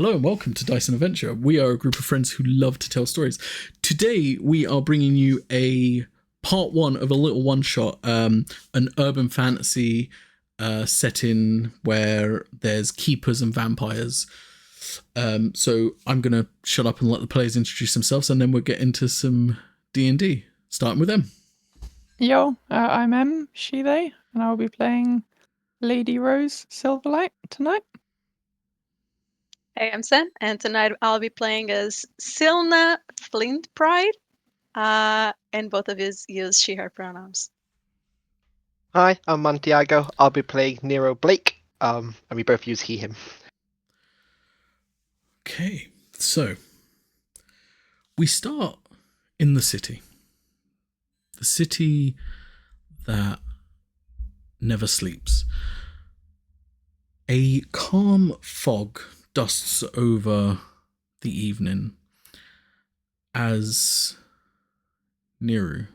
Hello and welcome to Dyson Adventure. We are a group of friends who love to tell stories. Today we are bringing you a part one of a little one-shot, an urban fantasy setting where there's keepers and vampires. So I'm going to shut up and let the players introduce themselves, and then we'll get into some D&D, starting with them. Yo, I'm M, she, they, and I'll be playing Lady Rose Silverlight tonight. Hey, I'm Sen, and tonight I'll be playing as Silna Flintpride, and both of us use she/her pronouns. Hi, I'm Mantiago. I'll be playing Nero Blake, and we both use he, him. Okay, so we start in the city. The city that never sleeps. A calm fog dusts over the evening as Nero,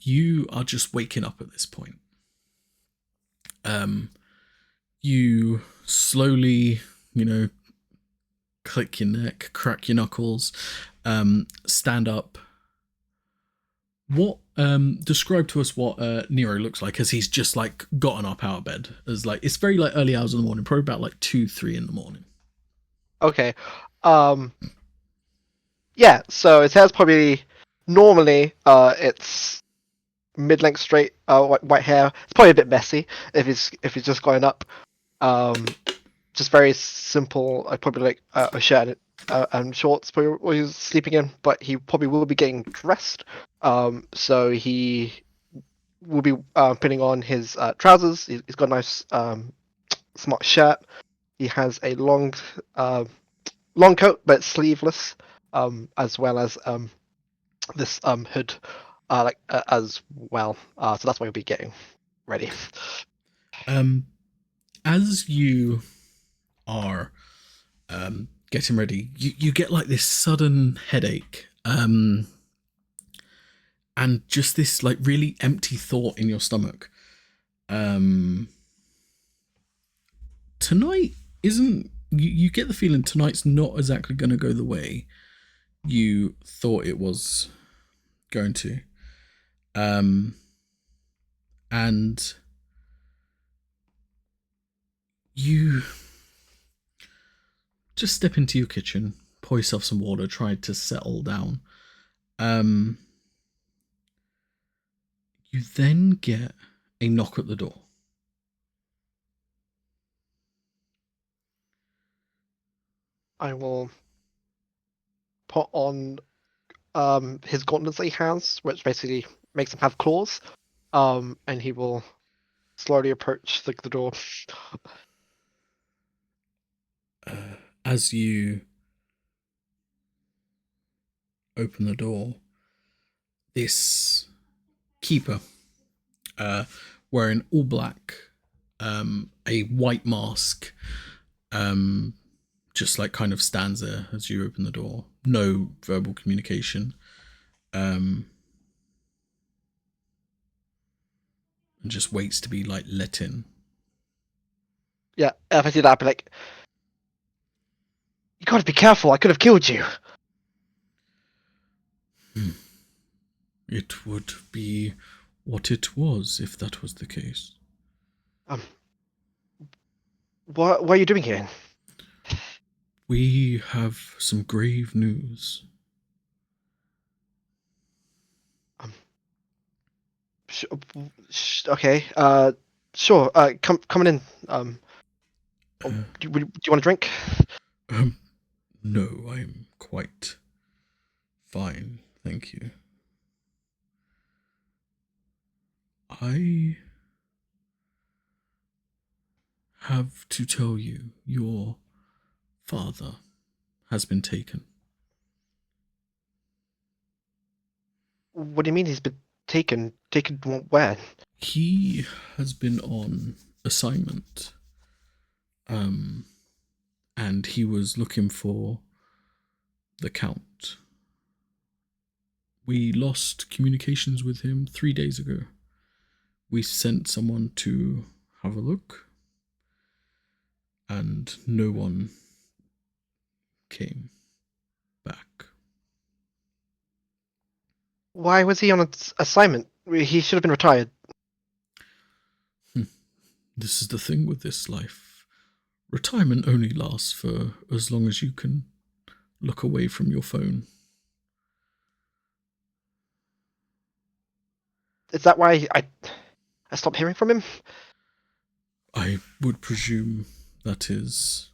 you are just waking up at this point. You slowly, click your neck, crack your knuckles, stand up. What describe to us what Nero looks like as he's just like gotten up out of bed, as like it's very like early hours of the morning, probably about like 2-3 in the morning. Okay. Yeah, so his hair's probably normally it's mid-length straight white hair. It's probably a bit messy if he's just going up. Just very simple. I probably like a shirt and shorts probably what he's sleeping in, but he probably will be getting dressed. So he will be putting on his trousers. He's got a nice smart shirt. He has a long coat, but sleeveless, as well as this hood, as well. So that's why he'll be getting ready. As you are getting ready, you get like this sudden headache, and just this like really empty thought in your stomach. Tonight isn't. You get the feeling tonight's not exactly going to go the way you thought it was going to. And you just step into your kitchen, pour yourself some water, try to settle down. You then get a knock at the door. I will put on his gauntlets that he has, which basically makes him have claws. And he will slowly approach the door. As you open the door, this keeper, wearing all black, a white mask, just like kind of stands there as you open the door. No verbal communication. And just waits to be like let in. Yeah, if I see that, I'd be like, "You gotta be careful. I could have killed you." It would be what it was if that was the case. What are you doing here? We have some grave news. Okay. Sure. Coming in. Do you want a drink? No, I'm quite fine, thank you. I have to tell you, your father has been taken. What do you mean he's been taken? Taken where? He has been on assignment. And he was looking for the Count. We lost communications with him 3 days ago. We sent someone to have a look, and no one came back. Why was he on an assignment? He should have been retired. This is the thing with this life. Retirement only lasts for as long as you can look away from your phone. Is that why I stopped hearing from him? I would presume that is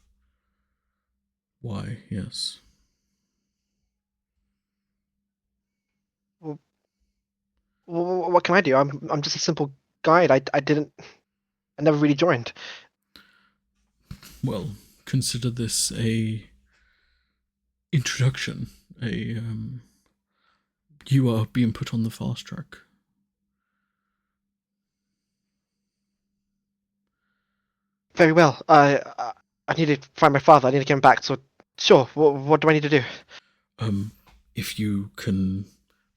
why, yes. What can I do? I'm just a simple guide. I never really joined. Well, consider this a introduction. You are being put on the fast track. Very well. I need to find my father. I need to get him back. So, sure. What do I need to do? If you can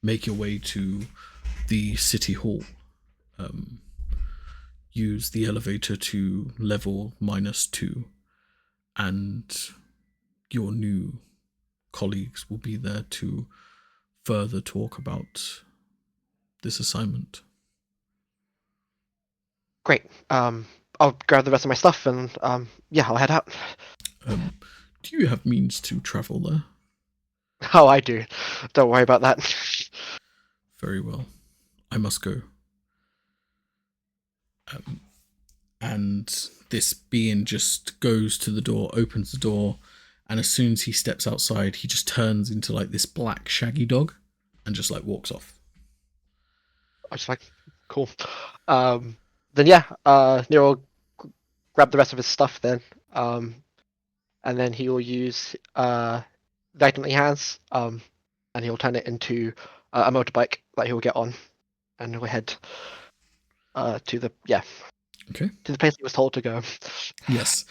make your way to the city hall, use the elevator to level -2, and your new colleagues will be there to further talk about this assignment. Great. I'll grab the rest of my stuff and yeah, I'll head out. Do you have means to travel there? Oh, I do. Don't worry about that. Very well. I must go. And this being just goes to the door, opens the door, and as soon as he steps outside, he just turns into like this black shaggy dog and just like walks off. I was like, cool. Then yeah, Nero will grab the rest of his stuff then. And then he will use the item that he has, and he'll turn it into a motorbike that he'll get on, and he'll head to the to the place he was told to go. Yes.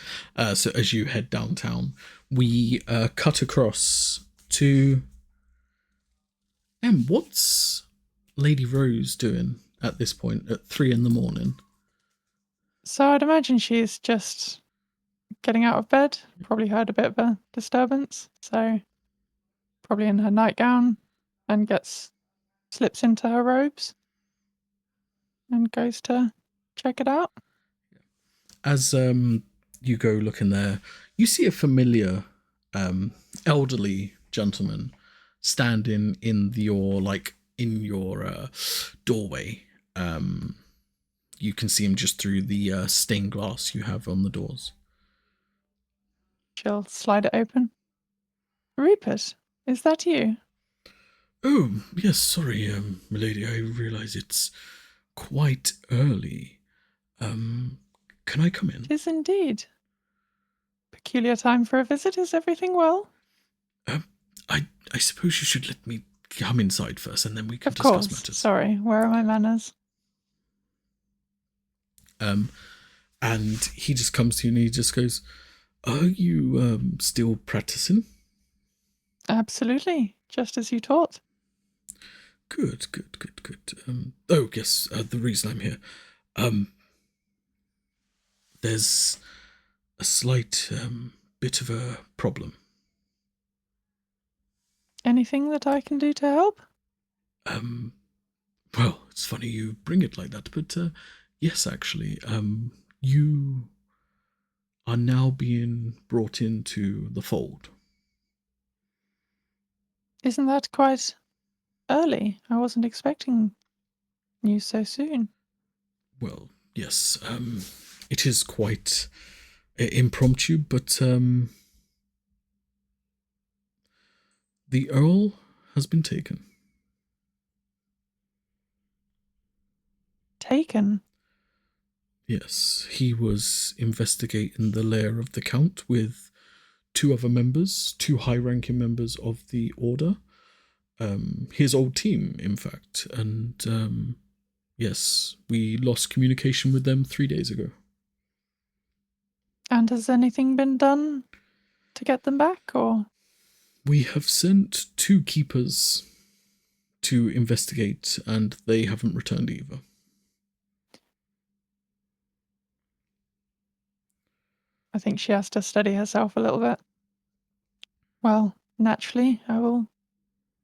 So as you head downtown, we cut across to what's Lady Rose doing at this point at 3 a.m? So I'd imagine she's just getting out of bed. Probably heard a bit of a disturbance. So probably in her nightgown and slips into her robes and goes to check it out. As you go look in there, you see a familiar elderly gentleman standing in your doorway. You can see him just through the stained glass you have on the doors. She'll slide it open. Rupert, is that you? Oh, yes, sorry, milady, I realise it's quite early. Can I come in? It is indeed. Peculiar time for a visit. Is everything well? I suppose you should let me come inside first, and then we can Of discuss course. matters. Sorry, where are my manners? And he just comes to you and he just goes, "Are you still practicing?" Absolutely, just as you taught. Good. Oh yes, the reason I'm here. There's a slight bit of a problem. Anything that I can do to help? Well, it's funny you bring it like that, but yes, actually, you are now being brought into the fold. Isn't that quite early? I wasn't expecting you so soon. Well, yes, it is quite impromptu, but the Earl has been taken. Taken? Yes, he was investigating the lair of the Count with 2 other members, 2 high-ranking members of the Order. His old team, in fact, and yes, we lost communication with them 3 days ago. And has anything been done to get them back, or? We have sent 2 keepers to investigate, and they haven't returned either. I think she has to steady herself a little bit. Well, naturally, I will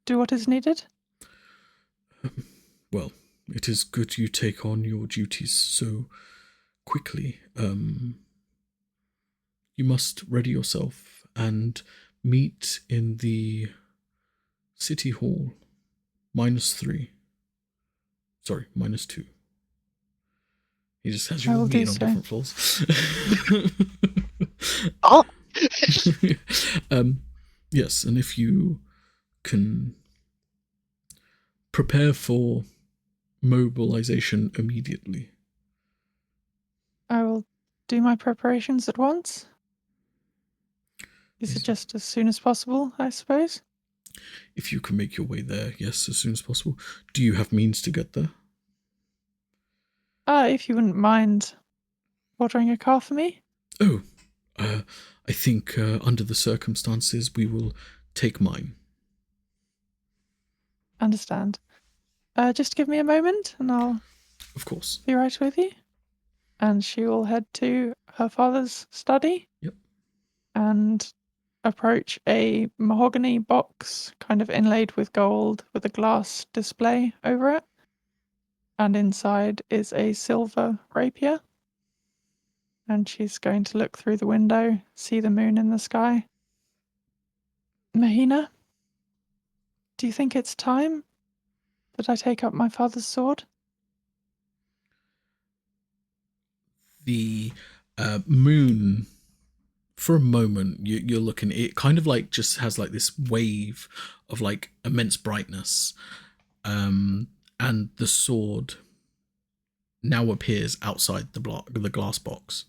do what is needed. Well, it is good you take on your duties so quickly. You must ready yourself and meet in the City Hall. -3. Sorry, -2. He just has you I all will do meeting on so. different floors. Oh, Yes, and if you can prepare for mobilization immediately. I will do my preparations at once. Is it just as soon as possible, I suppose? If you can make your way there, yes, as soon as possible. Do you have means to get there? If you wouldn't mind ordering a car for me. Oh, I think under the circumstances we will take mine. Understand. Just give me a moment and I'll Of course. be right with you. And she will head to her father's study. Yep. And approach a mahogany box, kind of inlaid with gold, with a glass display over it. And inside is a silver rapier. And she's going to look through the window, see the moon in the sky. Mahina, do you think it's time that I take up my father's sword? The moon, for a moment, you're looking, it kind of like just has like this wave of like immense brightness. And the sword now appears outside the glass box.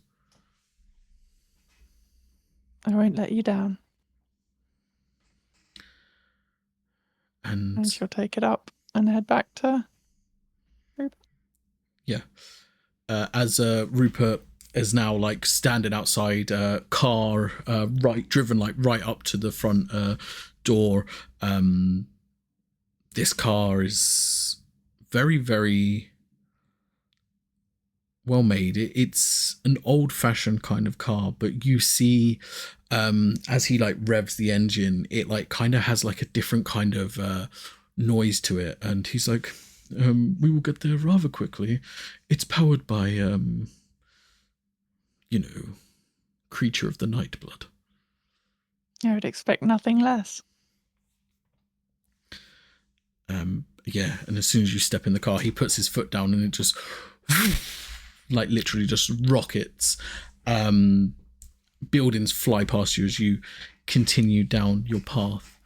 I won't let you down. And she'll take it up and head back to Rupert. Yeah. As Rupert is now like standing outside car, driven like right up to the front door. This car is very, very well made. It's an old-fashioned kind of car, but you see as he like revs the engine, it like kind of has like a different kind of noise to it, and he's like, we will get there rather quickly. It's powered by creature of the night blood. I would expect nothing less. Yeah, and as soon as you step in the car, he puts his foot down and it just like literally just rockets. Buildings fly past you as you continue down your path.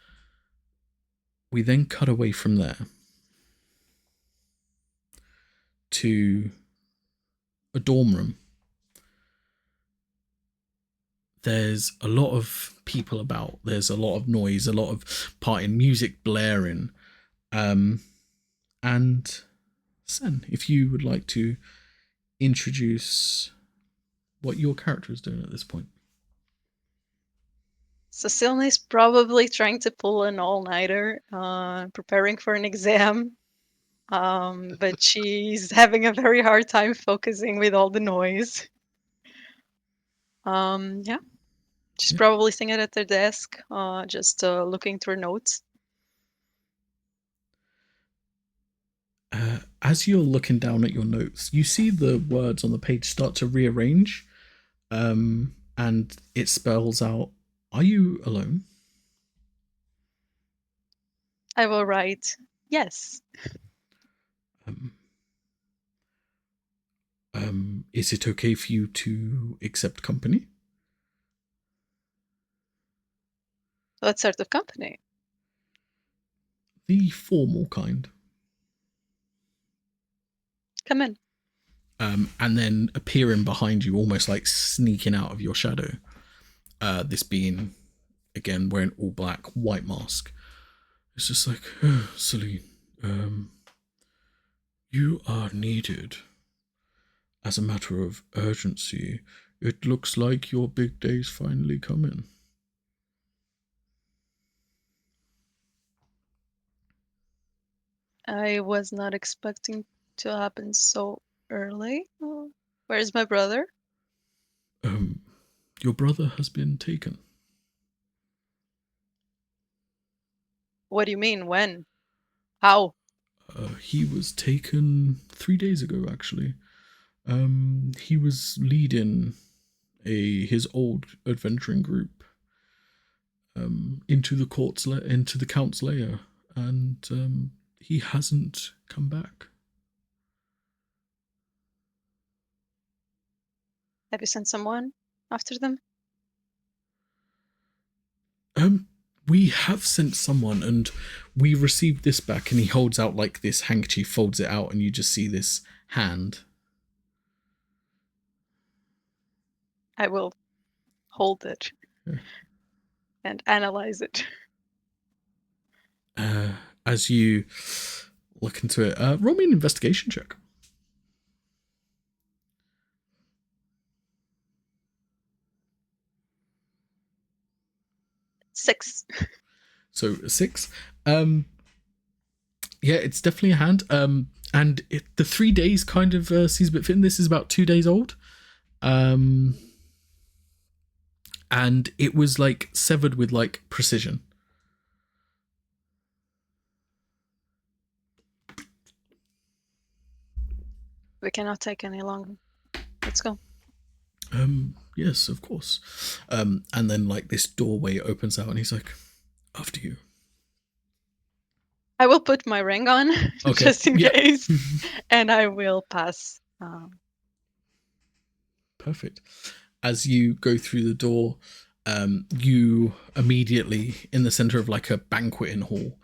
We then cut away from there to a dorm room. There's a lot of people about. There's a lot of noise, a lot of partying, music blaring. And Sen, if you would like to introduce what your character is doing at this point. So Silna is probably trying to pull an all-nighter, preparing for an exam. But she's having a very hard time focusing with all the noise. Yeah. She's probably sitting at her desk, just looking through notes. As you're looking down at your notes, you see the words on the page start to rearrange, and it spells out, "Are you alone?" I will write, yes. Is it okay for you to accept company? What sort of company? The formal kind. Come in. And then appearing behind you, almost like sneaking out of your shadow. This being, again, wearing all black, white mask. It's just like, Celine, you are needed. As a matter of urgency, it looks like your big day's finally coming. I was not expecting to happen so early. Where's my brother? Your brother has been taken. What do you mean? When? How? He was taken 3 days ago, actually. He was leading his old adventuring group into the Count's lair, and he hasn't come back. Have you sent someone after them? We have sent someone, and we received this back, and he holds out like this handkerchief, folds it out, and you just see this hand. I will hold it and analyze it. As you look into it, roll me an investigation check. 6. So 6. Yeah, it's definitely a hand. And the 3 days kind of seems a bit thin. This is about 2 days old. And it was like severed with like precision. We cannot take any longer. Let's go. Yes, of course. And then like this doorway opens out, and he's like, "After you." I will put my ring on Okay. just in Yeah. case, and I will pass. Perfect. As you go through the door, you immediately, in the center of like a banqueting hall,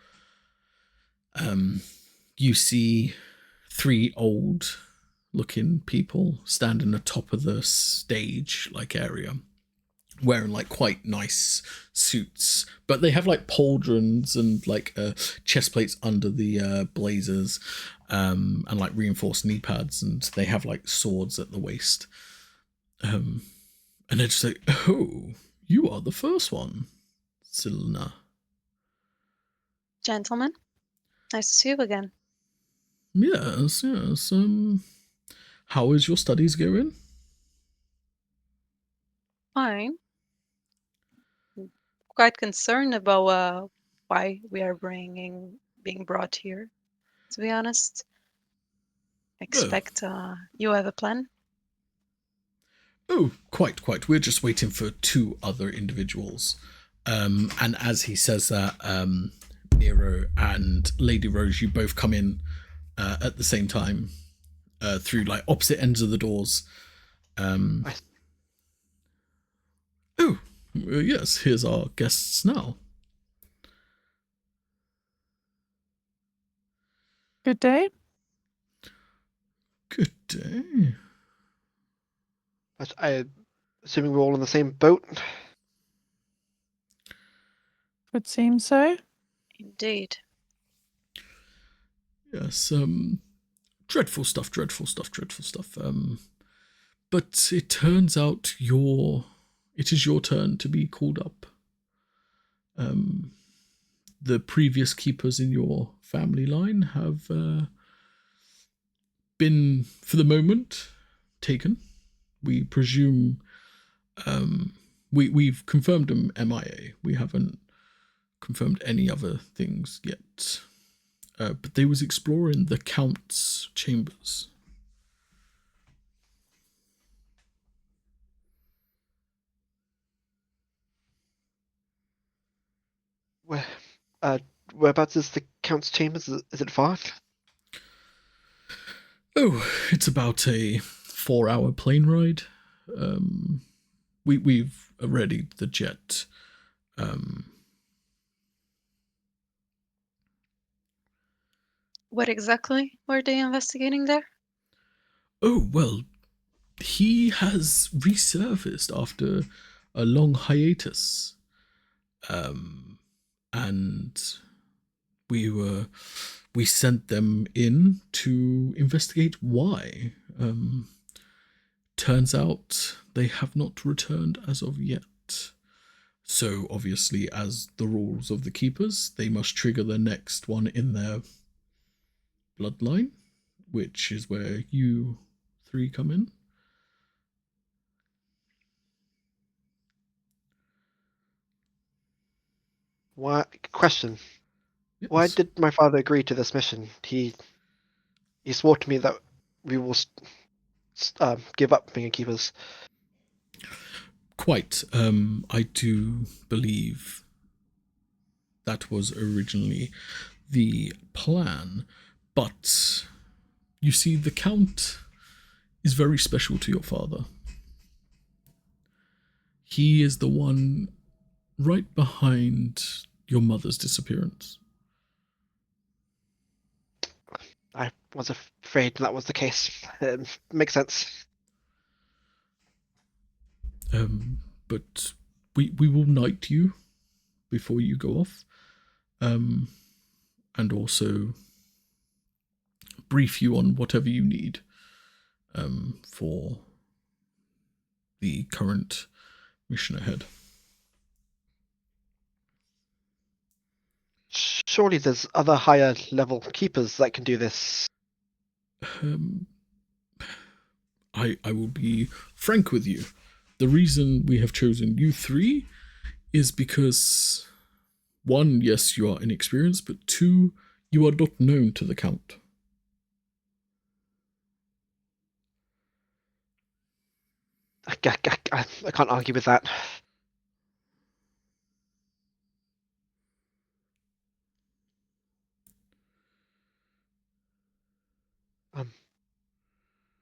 you see 3 old looking people standing atop of the stage like area, wearing like quite nice suits, but they have like pauldrons and like chest plates under the blazers, and like reinforced knee pads, and they have like swords at the waist. And they're just like, "Oh, you are the first one, Silna." Gentlemen, nice to see you again. Yes. How is your studies going? Fine. Quite concerned about why we are being brought here. To be honest, expect you have a plan. Oh, quite. We're just waiting for 2 other individuals. And as he says that, Nero and Lady Rose, you both come in at the same time, through like opposite ends of the doors. Yes, here's our guests now. Good day. Good day. I assuming we're all in the same boat. Would seem so. Indeed. Yes, dreadful stuff. But it turns out it is your turn to be called up. The previous keepers in your family line have been, for the moment, taken. We presume we've confirmed them MIA. We haven't confirmed any other things yet. But they was exploring the Count's chambers. Whereabouts is the Count's chambers? Is it far? Oh, it's about a 4-hour plane ride. We've readied the jet. What exactly were they investigating there? Oh, well, he has resurfaced after a long hiatus. And we sent them in to investigate why. Turns out they have not returned as of yet. So obviously, as the rules of the keepers, they must trigger the next one in their bloodline, which is where you 3 come in. Why? Question. Why Yes. did my father agree to this mission? He swore to me that we will give up being keepers. Quite. I do believe that was originally the plan, but you see, the Count is very special to your father. He is the one right behind your mother's disappearance. I was afraid that was the case. It makes sense. But we will knight you before you go off, and also brief you on whatever you need for the current mission ahead. Surely there's other higher level keepers that can do this. I will be frank with you. The reason we have chosen you three is because, one, yes, you are inexperienced, but two, you are not known to the Count. I can't argue with that.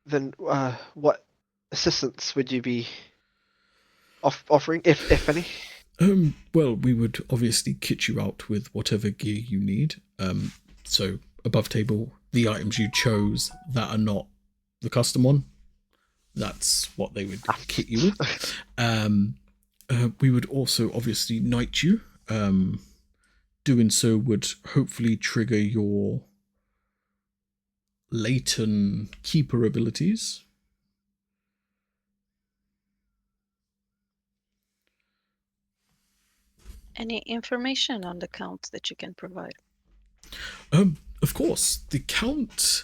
Then what assistance would you be offering, if any? Well, we would obviously kit you out with whatever gear you need. So above table, the items you chose that are not the custom one, that's what they would kit you with. We would also obviously knight you. Doing so would hopefully trigger your latent keeper abilities. Any information on the Count that you can provide? Of course, the Count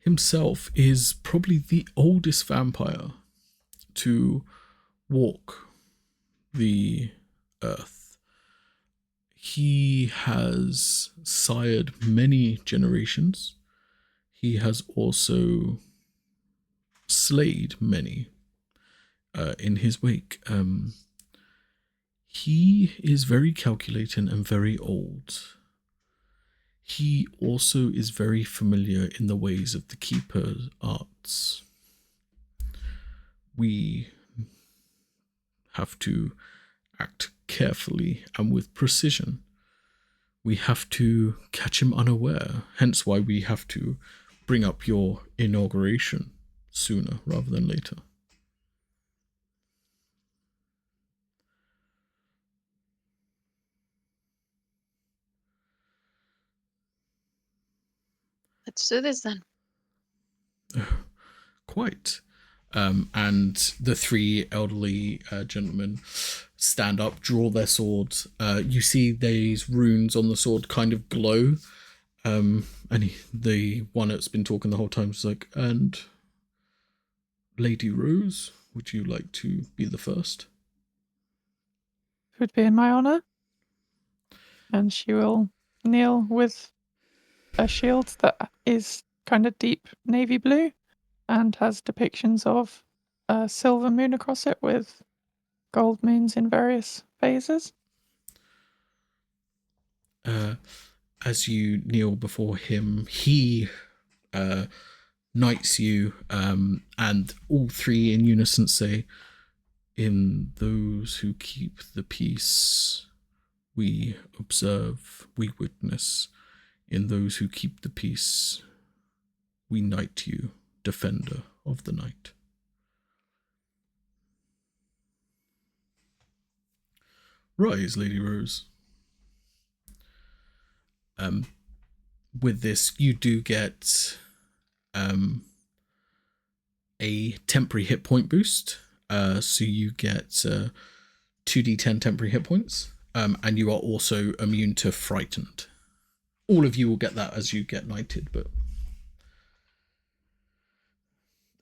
himself is probably the oldest vampire to walk the earth. He has sired many generations. He has also slayed many in his wake. He is very calculating and very old. He also is very familiar in the ways of the keeper arts. We have to act carefully and with precision. We have to catch him unaware, hence why we have to bring up your inauguration sooner rather than later. Let's do this then. Quite. And the three elderly gentlemen stand up, draw their swords. You see these runes on the sword kind of glow. And the one that's been talking the whole time is like, and Lady Rose, would you like to be the first? It would be in my honor. And she will kneel with a shield that is kind of deep navy blue and has depictions of a silver moon across it with gold moons in various phases. As you kneel before him, he knights you, and all three in unison say, "In those who keep the peace, we observe, we witness. In those who keep the peace, we knight you, defender of the night." Rise, Lady Rose. With this, you do get a temporary hit point boost. So you get 2d10 temporary hit points, and you are also immune to frightened. All of you will get that as you get knighted, but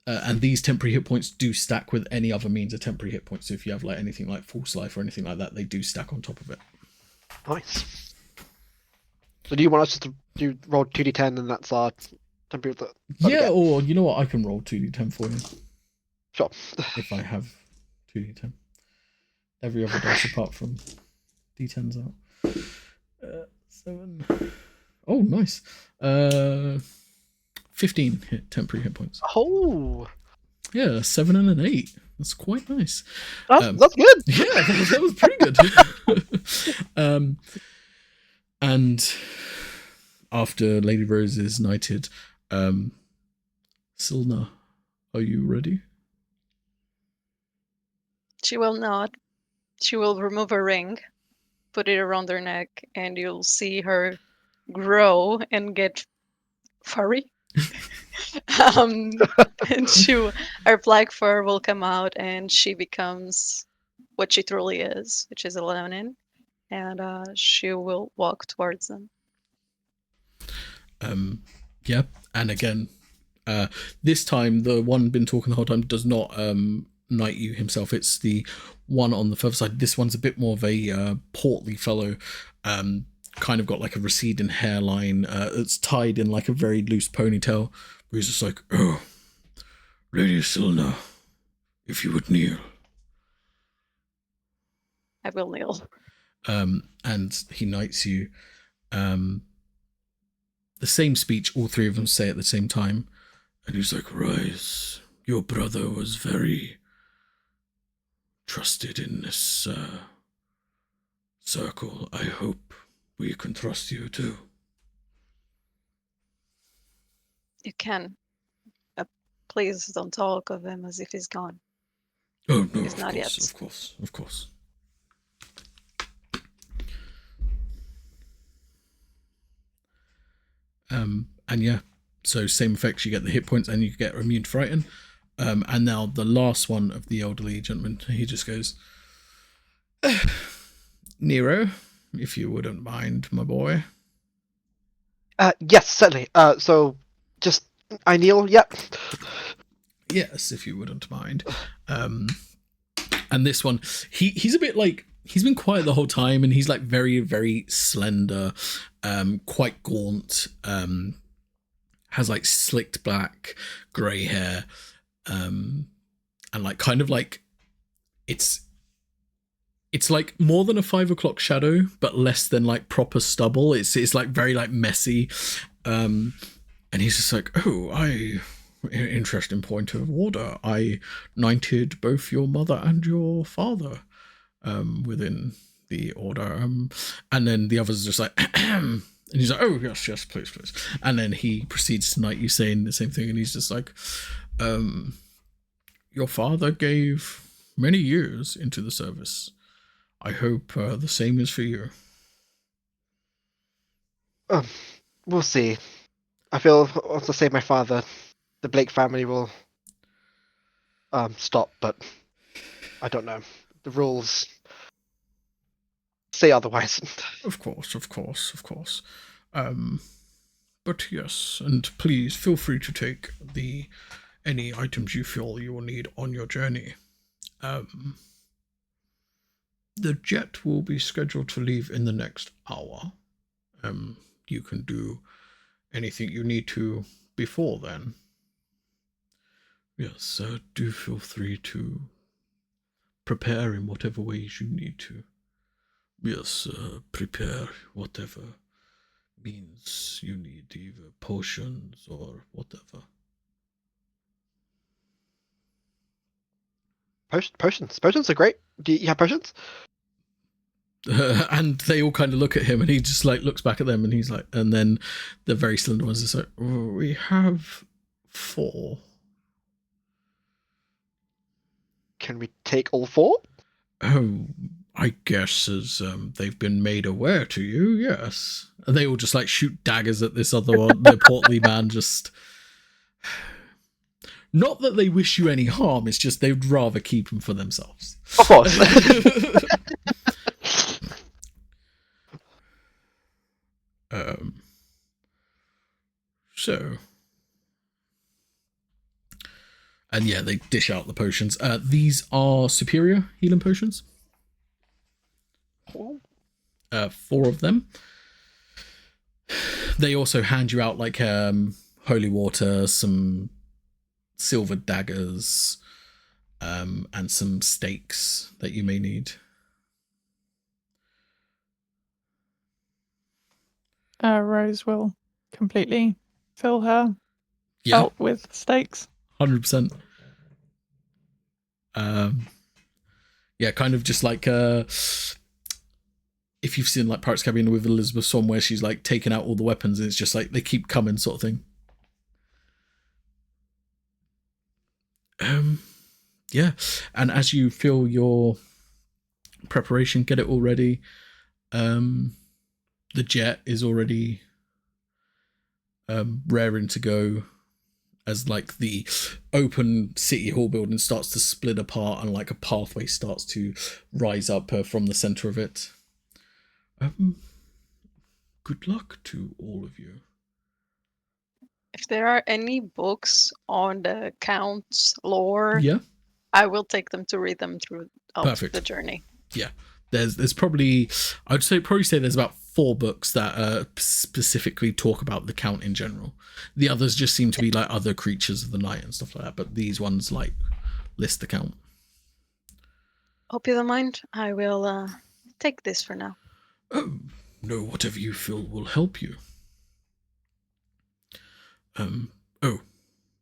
and these temporary hit points do stack with any other means of temporary hit points. So if you have like anything like false life or anything like that, they do stack on top of it. Nice. So do you want us to do roll 2d10 and that's our temperature? Yeah, or you know what? I can roll 2d10 for you Sure. if I have 2d10. Every other dice apart from d10's out. 7. Oh, nice. 15 temporary hit points. Oh, Yeah, 7 and an 8. That's quite nice. that's good. Yeah, that was pretty good. And after Lady Rose is knighted, Silna, are you ready? She will not. She will remove a ring, put it around her neck, and you'll see her grow and get furry. um, and her black fur will come out, and she becomes what she truly is, which is a leonin, and she will walk towards them. Yeah, and again, this time the one been talking the whole time does not knight you himself. It's the one on the further side. This one's a bit more of a portly fellow, kind of got like a receding hairline. It's tied in like a very loose ponytail. Where he's just like, "Oh, Lady Silna, if you would kneel." I will kneel. And he knights you. The same speech all three of them say at the same time. And he's like, "Rise, your brother was very trusted in this circle. I hope we can trust you too." You can. Please don't talk of him as if he's gone. Oh, no, He's of not course, yet. of course, of course. And yeah, so same effects, you get the hit points and you get immune to frighten. And now the last one of the elderly gentleman, he just goes, "Nero, if you wouldn't mind, my boy." Yes, certainly. So just I kneel. Yep. Yes, if you wouldn't mind. And this one, he's a bit like, he's been quiet the whole time, and he's like very, very slender, quite gaunt, has like slicked black, grey hair, and like kind of like it's like more than a 5 o'clock shadow, but less than like proper stubble. It's like very like messy, and he's just like, "Oh, interesting point of order. I knighted both your mother and your father within the order." And then the others are just like, and he's like, "Oh, yes, please. And then he proceeds to knight you, saying the same thing. And he's just like, "Your father gave many years into the service. I hope the same is for you." We'll see. I feel to save my father, the Blake family will stop, but I don't know. The rules say otherwise. Of course. But yes, and please feel free to take any items you feel you will need on your journey. The jet will be scheduled to leave in the next hour. You can do anything you need to before then. Yes, do feel free to prepare in whatever ways you need to. Yes, prepare whatever means you need, either potions or whatever. Potions are great. Do you have potions? And they all kind of look at him, and he just like looks back at them, and he's like, and then the very slender ones are like, "We have 4. Can we take all 4? Oh, I guess as they've been made aware to you, yes." And they all just like shoot daggers at this other one, the portly man. Just not that they wish you any harm; it's just they'd rather keep them for themselves. Of course. So, and yeah, they dish out the potions. These are superior healing potions. 4 of them. They also hand you out like holy water, some silver daggers, and some stakes that you may need. Rose will completely fill her Yeah, belt with stakes. 100%. Yeah, kind of just like if you've seen like Pirates of the Caribbean with Elizabeth Swann, where she's like taking out all the weapons, and it's just like they keep coming, sort of thing. Yeah, and as you feel your preparation, get it all ready. The jet is already raring to go, as like the open City Hall building starts to split apart and like a pathway starts to rise up from the center of it. Good luck to all of you. If there are any books on the Count's lore, Yeah, I will take them to read them throughout Perfect. the journey. yeah. There's probably, I'd probably say there's about 4 books that specifically talk about the Count in general. The others just seem to be like other creatures of the night and stuff like that, but these ones like list the Count. Hope you don't mind. I will take this for now. Oh, no, whatever you feel will help you. Oh,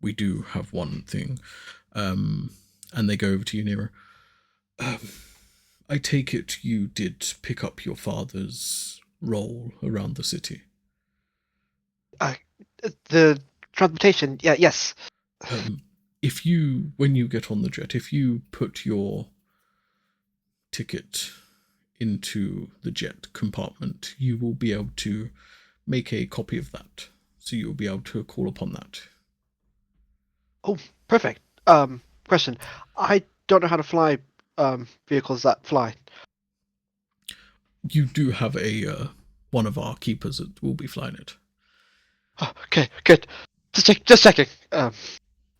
we do have one thing. And they go over to you, Nero. I take it you did pick up your father's role around the city. The transportation, yeah, yes. If you, when you get on the jet, if you put your ticket into the jet compartment, you will be able to make a copy of that. So you'll be able to call upon that. Oh, perfect. Question. I don't know how to fly vehicles that fly. You do have a one of our keepers that will be flying it. Oh, okay, good. Just checking.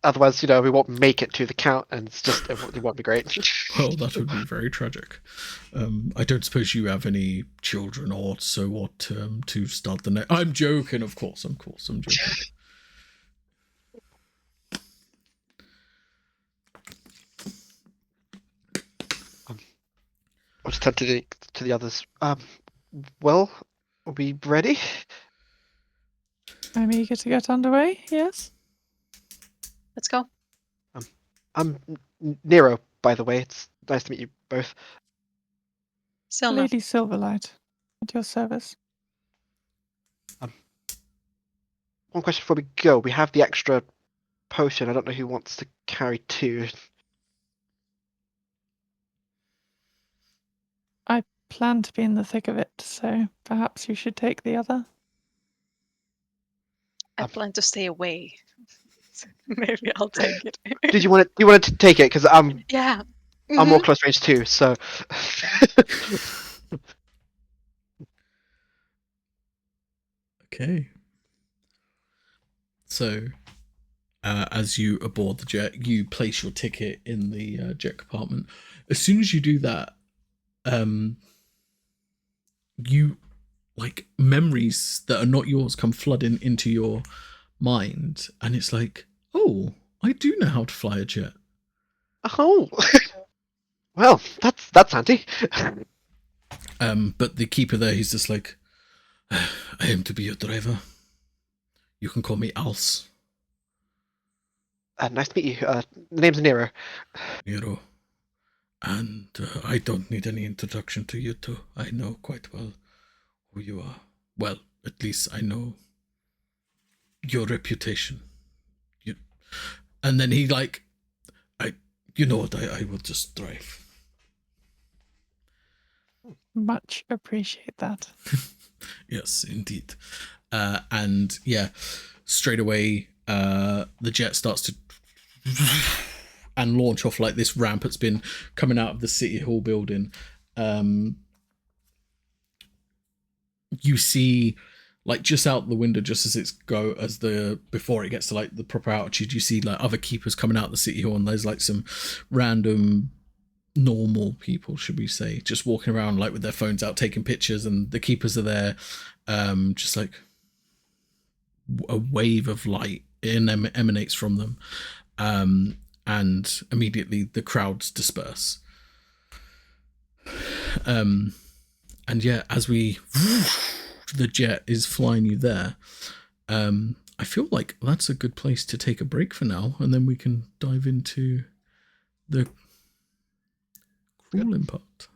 Otherwise, we won't make it to the Count, and it won't be great. Well, that would be very tragic. I don't suppose you have any children or so what to start the next. I'm joking, of course, I'm joking. I'll just turn to the others. Well, are we ready? I'm eager to get underway, yes? Let's go. I'm Nero, by the way. It's nice to meet you both. Selma. Lady Silverlight, at your service. One question before we go. We have the extra potion. I don't know who wants to carry 2. I plan to be in the thick of it, so perhaps you should take the other. I plan to stay away. Maybe I'll take it. Did you want to take it? Because Yeah. I'm more close range too. So. Okay. So, as you aboard the jet, you place your ticket in the jet compartment. As soon as you do that, you like memories that are not yours come flooding into your mind, and it's like, oh, I do know how to fly a jet. Oh. Well, that's handy. But the keeper there, he's just like, I aim to be your driver. You can call me Als. Nice to meet you. The name's Nero. Nero. And I don't need any introduction to you two. I know quite well who you are. Well, at least I know your reputation. And then he like, you know what, I will just drive. Much appreciate that. Yes, indeed. And yeah, straight away, the jet starts to and launch off like this ramp that's been coming out of the City Hall building. You see, like just out the window, just as before it gets to like the proper altitude, you see like other keepers coming out of the City Hall, and there's like some random normal people, should we say, just walking around like with their phones out taking pictures, and the keepers are there, just like a wave of light emanates from them, and immediately the crowds disperse. And yeah, as the jet is flying you there, I feel like that's a good place to take a break for now, and then we can dive into the crawling part.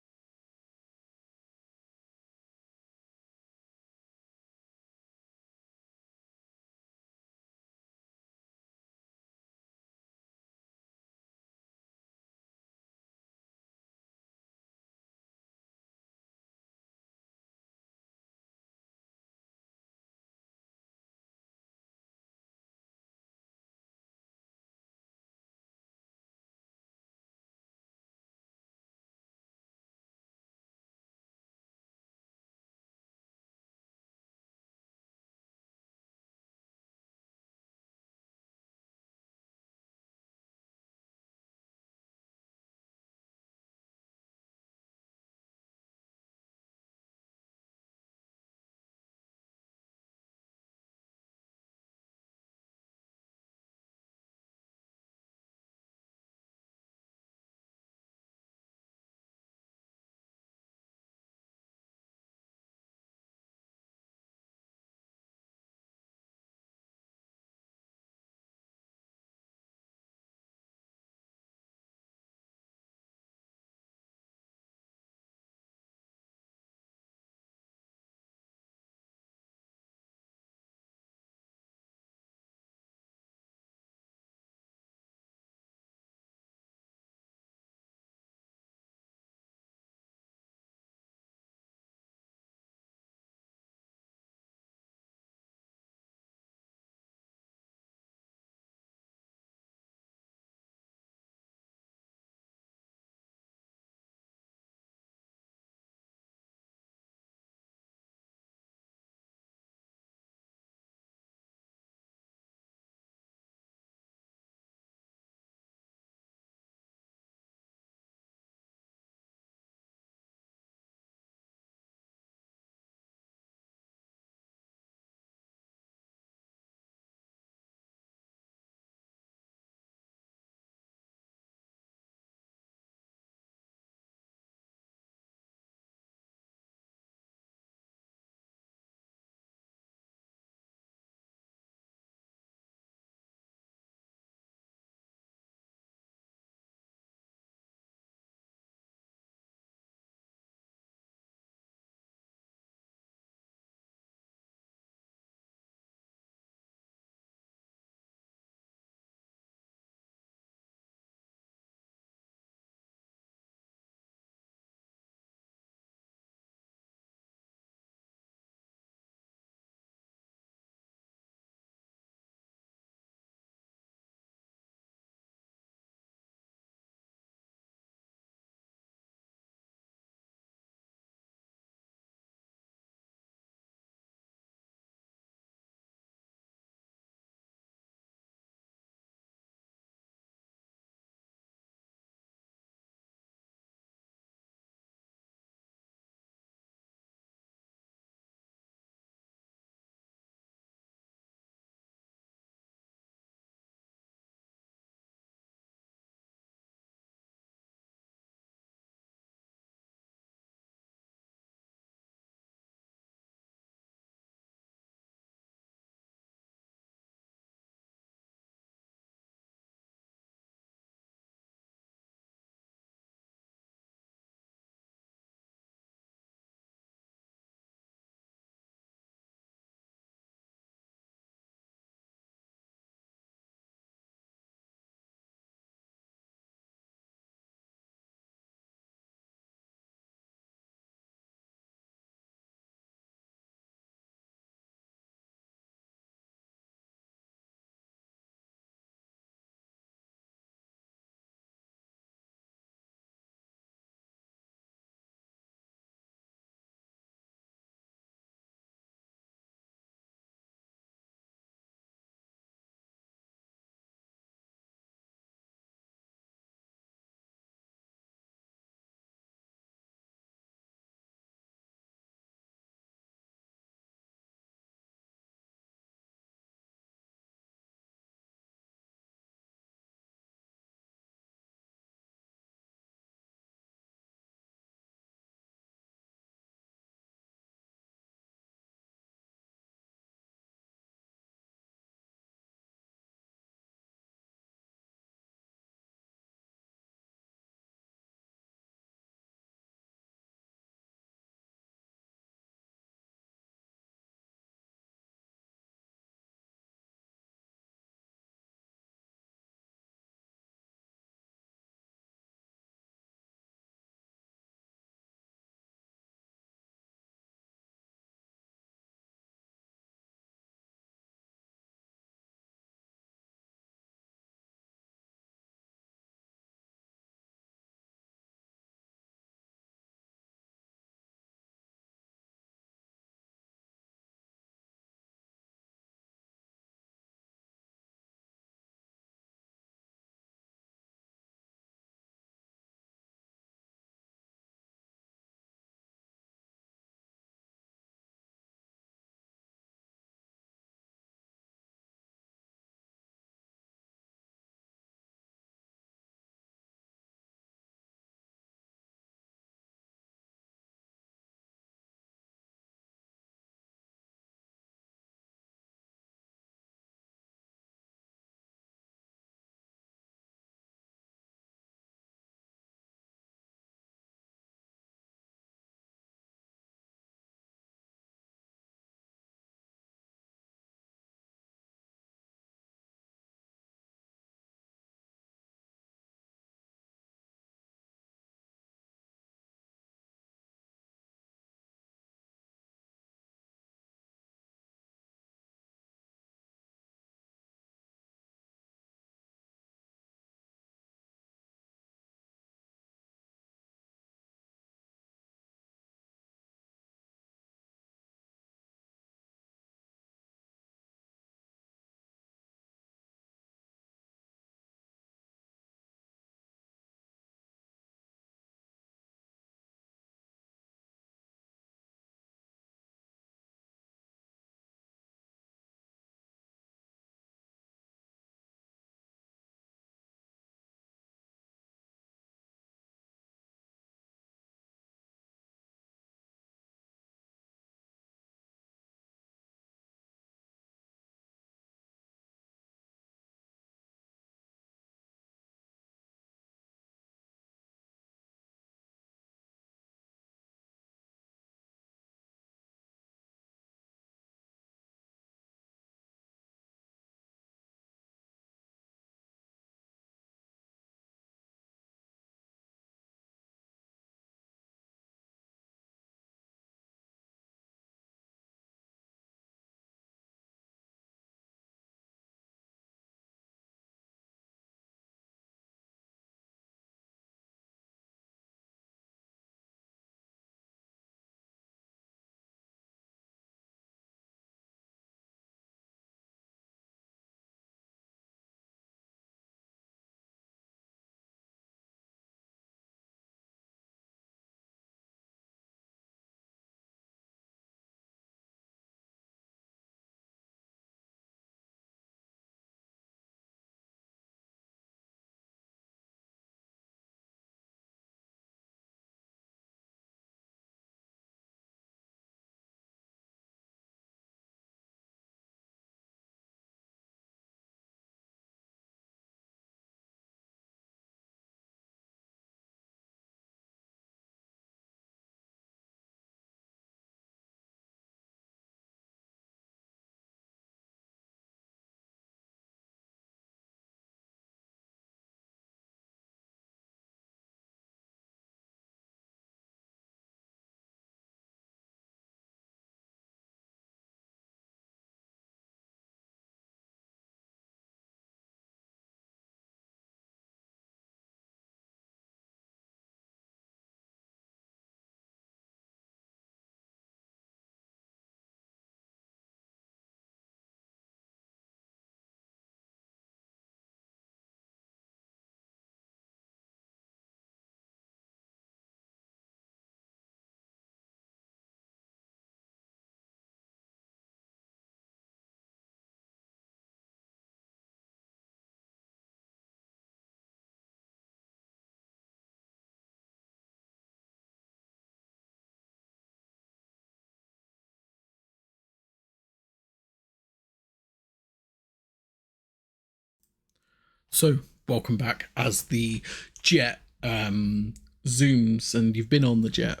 So, welcome back as the jet zooms, and you've been on the jet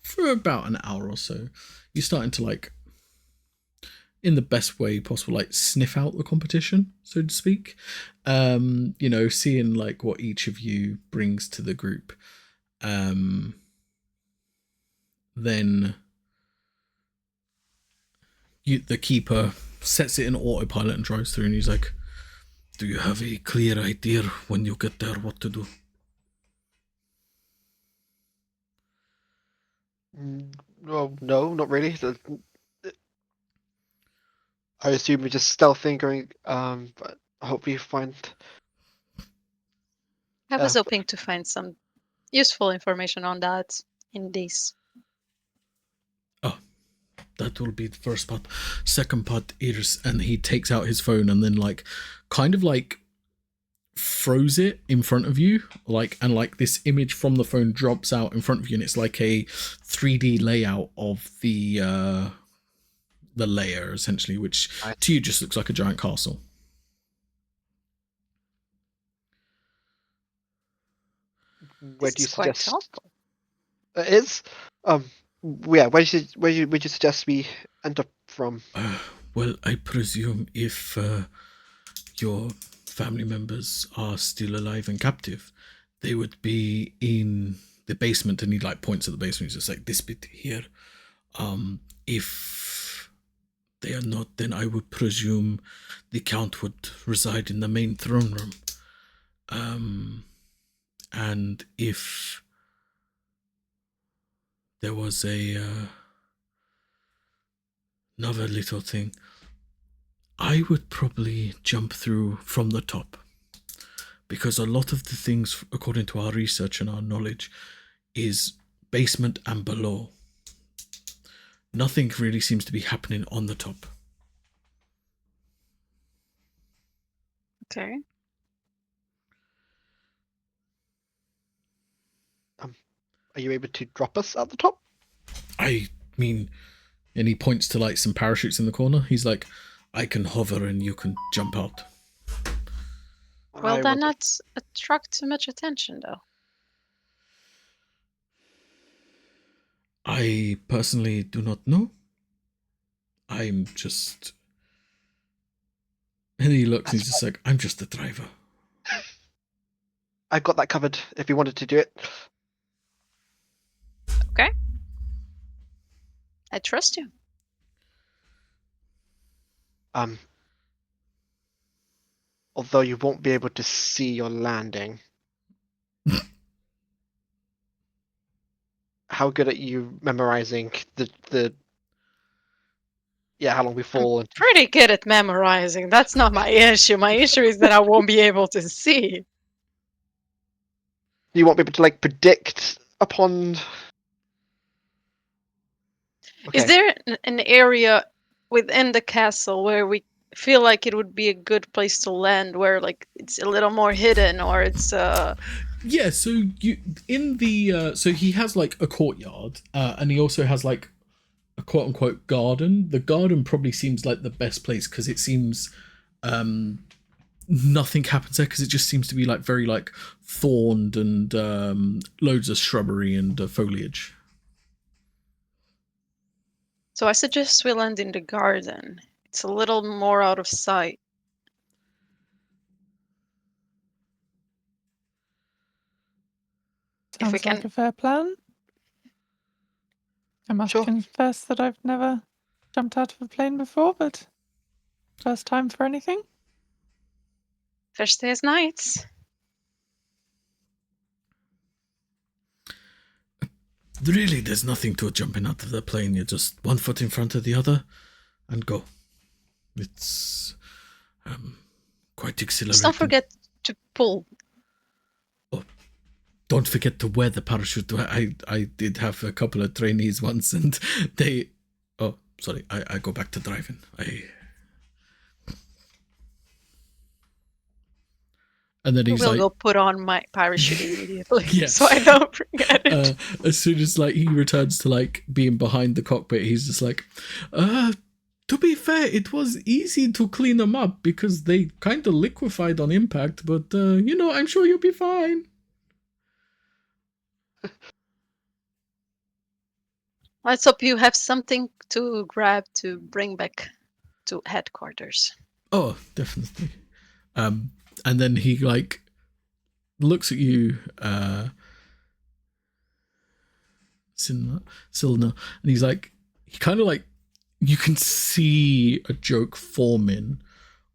for about an hour or so. You're starting to, like, in the best way possible, like, sniff out the competition, so to speak. You know, seeing, like, what each of you brings to the group. Then the keeper sets it in autopilot and drives through, and he's like, do you have a clear idea when you get there what to do? Well, no, not really. I assume we're just stealthing, going. But I hope we find. I was Yeah. hoping to find some useful information on that in this. That will be the first part. Second part is, and he takes out his phone and then, like, kind of like froze it in front of you, like, and like this image from the phone drops out in front of you, and it's like a 3D layout of the layer, essentially, which to you just looks like a giant castle. Where do you It's quite suggest? helpful. It is. Yeah. Where would you suggest we enter from? Well, I presume if your family members are still alive and captive, they would be in the basement, and he, like, points at the basement. He's just like, this bit here. If they are not, then I would presume the Count would reside in the main throne room. And if there was another little thing, I would probably jump through from the top, because a lot of the things, according to our research and our knowledge, is basement and below. Nothing really seems to be happening on the top. Okay. Are you able to drop us at the top? I mean, and he points to, like, some parachutes in the corner. He's like, I can hover and you can jump out. Will I that want to- not attract too much attention, though? I personally do not know. I'm just... And he looks and he's just like, I'm just the driver. I've got that covered. If you wanted to do it. Okay. I trust you. Although you won't be able to see your landing. How good are you memorizing the how long we fall and Pretty good at memorizing. That's not my issue. My issue is that I won't be able to see. you won't be able to, like, predict upon. Is there an area within the castle where we feel like it would be a good place to land, where, like, it's a little more hidden, or it's Yeah, so you in the so he has, like, a courtyard, and he also has, like, a quote unquote garden. The garden probably seems like the best place, because it seems nothing happens there, because it just seems to be, like, very, like, thorned and loads of shrubbery and foliage. So I suggest we land in the garden. It's a little more out of sight. If we Sounds like can, a fair plan. I must Sure. confess that I've never jumped out of a plane before, but first time for anything. first day is nights. Really, there's nothing to jumping out of the plane. You're just one foot in front of the other and go. It's quite exhilarating. Just don't forget to pull. Don't forget to wear the parachute. I did have a couple of trainees once, and they... Oh, sorry, I go back to driving. And then he's We'll like... go put on my parachute immediately, Yes. so I don't forget it. as soon as, like, he returns to, like, being behind the cockpit, he's just like, To be fair, it was easy to clean them up because they kind of liquefied on impact, but, I'm sure you'll be fine. Let's hope you have something to grab to bring back to headquarters. Oh, definitely. And then he, looks at you, Silna, and he's like, he kind of you can see a joke forming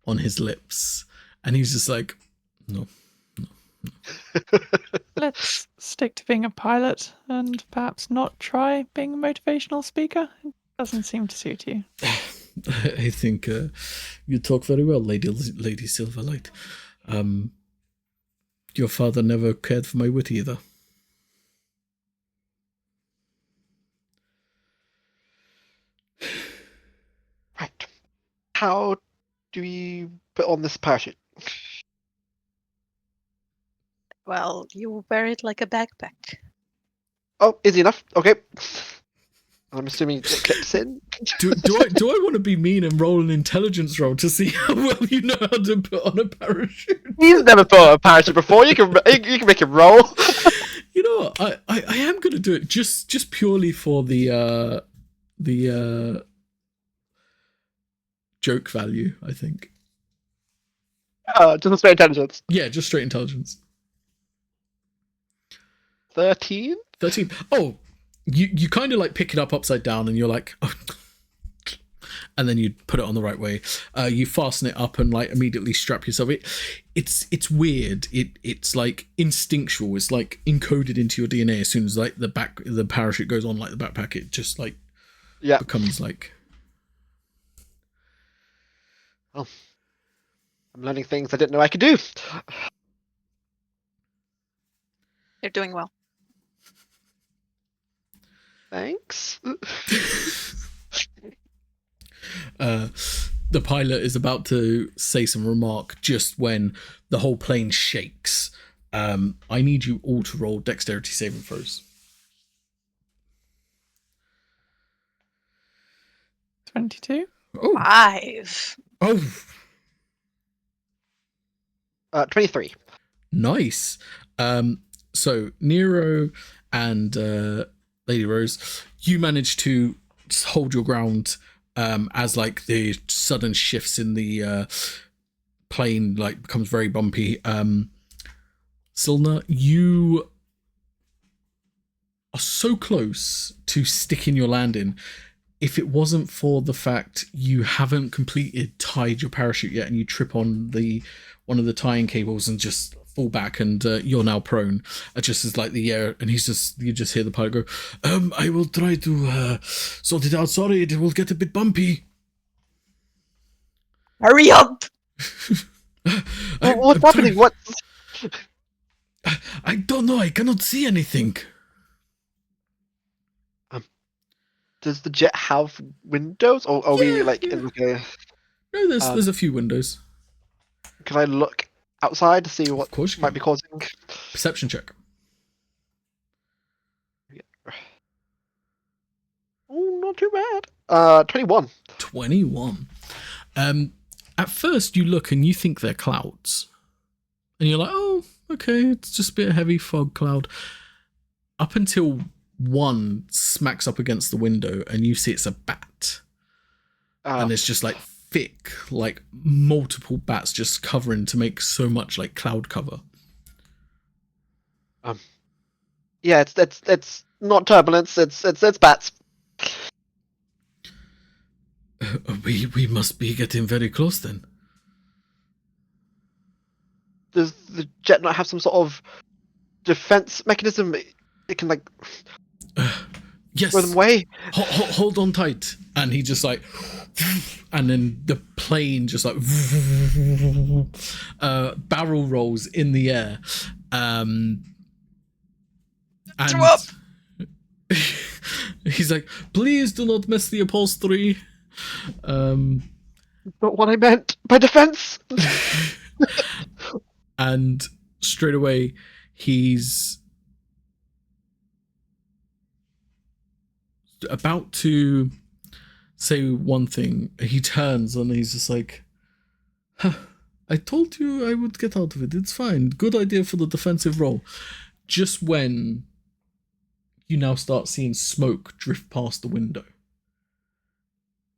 on his lips, and he's just like, no. Let's stick to being a pilot and perhaps not try being a motivational speaker. It doesn't seem to suit you. I think you talk very well, Lady Silverlight. Your father never cared for my wit either. Right. How do we put on this parachute? Well, you wear it like a backpack. Oh, easy enough. Okay. I'm assuming it clips in. Do I want to be mean and roll an intelligence roll to see how well you know how to put on a parachute? He's never put on a parachute before. You can make him roll. You know what? I am gonna do it just purely for the joke value, I think. Just a straight intelligence. Yeah, just straight intelligence. 13. 13. Oh, you kind of pick it up upside down and you're like, oh. And then you put it on the right way. You fasten it up and immediately strap yourself. It's weird. It's instinctual. It's encoded into your DNA as soon as the parachute goes on the backpack. It just becomes Oh, I'm learning things I didn't know I could do. You're doing well. Thanks. The pilot is about to say some remark just when the whole plane shakes. I need you all to roll dexterity saving throws. 22. Oh, 5. oh, 23. nice. So Nero and Lady Rose, you manage to hold your ground as the sudden shifts in the plane becomes very bumpy. Silna, you are so close to sticking your landing. If it wasn't for the fact you haven't tied your parachute yet and you trip on one of the tying cables and just fall back and you're now prone, just as the air, and you just hear the pilot go, I will try to sort it out. Sorry, it will get a bit bumpy. Hurry up! What's happening? What? I don't know. I cannot see anything. Does the jet have windows, or are we Yeah. in a? No, there's a few windows. Can I look outside to see what Of course you might can. be causing? Perception check. Oh, not too bad. 21. 21. At first you look and you think they're clouds. And you're like, oh, okay, it's just a bit of heavy fog cloud. Up until one smacks up against the window and you see it's a bat. And it's just thick, multiple bats just covering to make so much cloud cover. Yeah, it's not turbulence. It's bats. We must be getting very close then. Does the jet not have some sort of defense mechanism? It can Yes. throw them away. Hold on tight. And he just and then the plane just barrel rolls in the air. And Throw up! He's like, please do not mess the upholstery. Not what I meant by defense. And straight away, he's about to say one thing, he turns and he's just like, huh, I told you I would get out of it. It's fine. Good idea for the defensive role. Just when you now start seeing smoke drift past the window.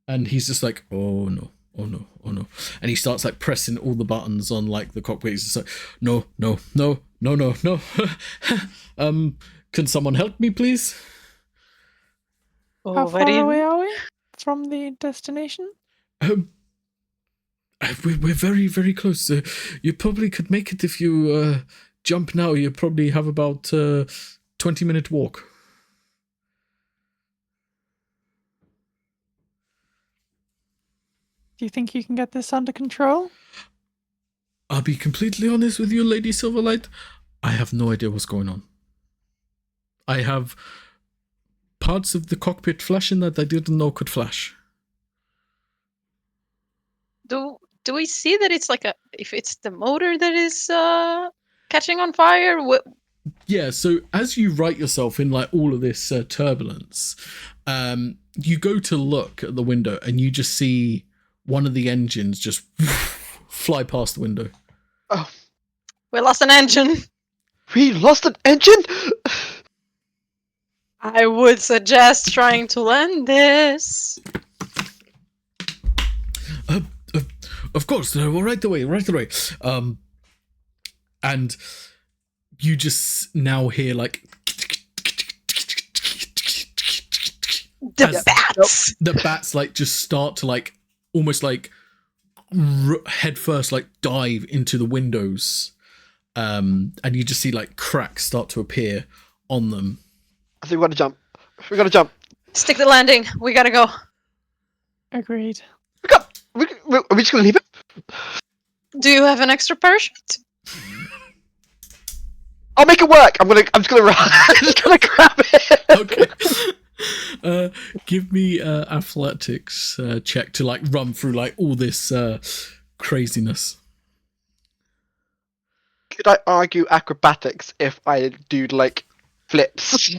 And he's just like, oh no. Oh no, oh no. And he starts like pressing all the buttons on like the cockpit. He's just like, no. Can someone help me, please? How far away are we from the destination? We're very, very close. You probably could make it if you jump now. You probably have about 20-minute walk. Do you think you can get this under control? I'll be completely honest with you, Lady Silverlight. I have no idea what's going on. I have parts of the cockpit flashing that I didn't know could flash. Do we see that it's like if it's the motor that is catching on fire? Yeah, so as you right yourself in like all of this turbulence, you go to look at the window and you just see one of the engines just fly past the window. Oh, We lost an engine. we lost an engine? I would suggest trying to land this. Of course, well, right away. And you just now hear like The bats. the bats like just start to like almost like head first like dive into the windows, and you just see like cracks start to appear on them. I think we gotta jump. We gotta jump. Stick the landing. We gotta go. Agreed. Are we just gonna leave it? Do you have an extra parachute? I'll make it work. I'm just gonna run. I'm just gonna grab it. Okay. Give me athletics check to like run through like all this craziness. Could I argue acrobatics if I do like flips?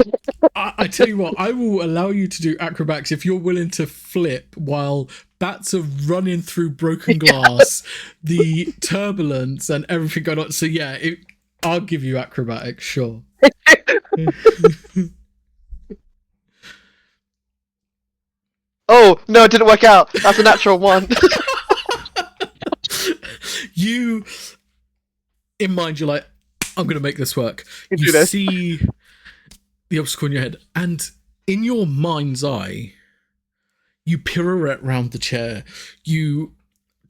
I tell you what, I will allow you to do acrobatics if you're willing to flip while bats are running through broken glass, the turbulence and everything going on. So yeah, I'll give you acrobatics, sure. Oh no, it didn't work out. That's a natural one. You, in mind, you're like, I'm going to make this work. You You do this. see the obstacle in your head, and in your mind's eye, you pirouette round the chair. You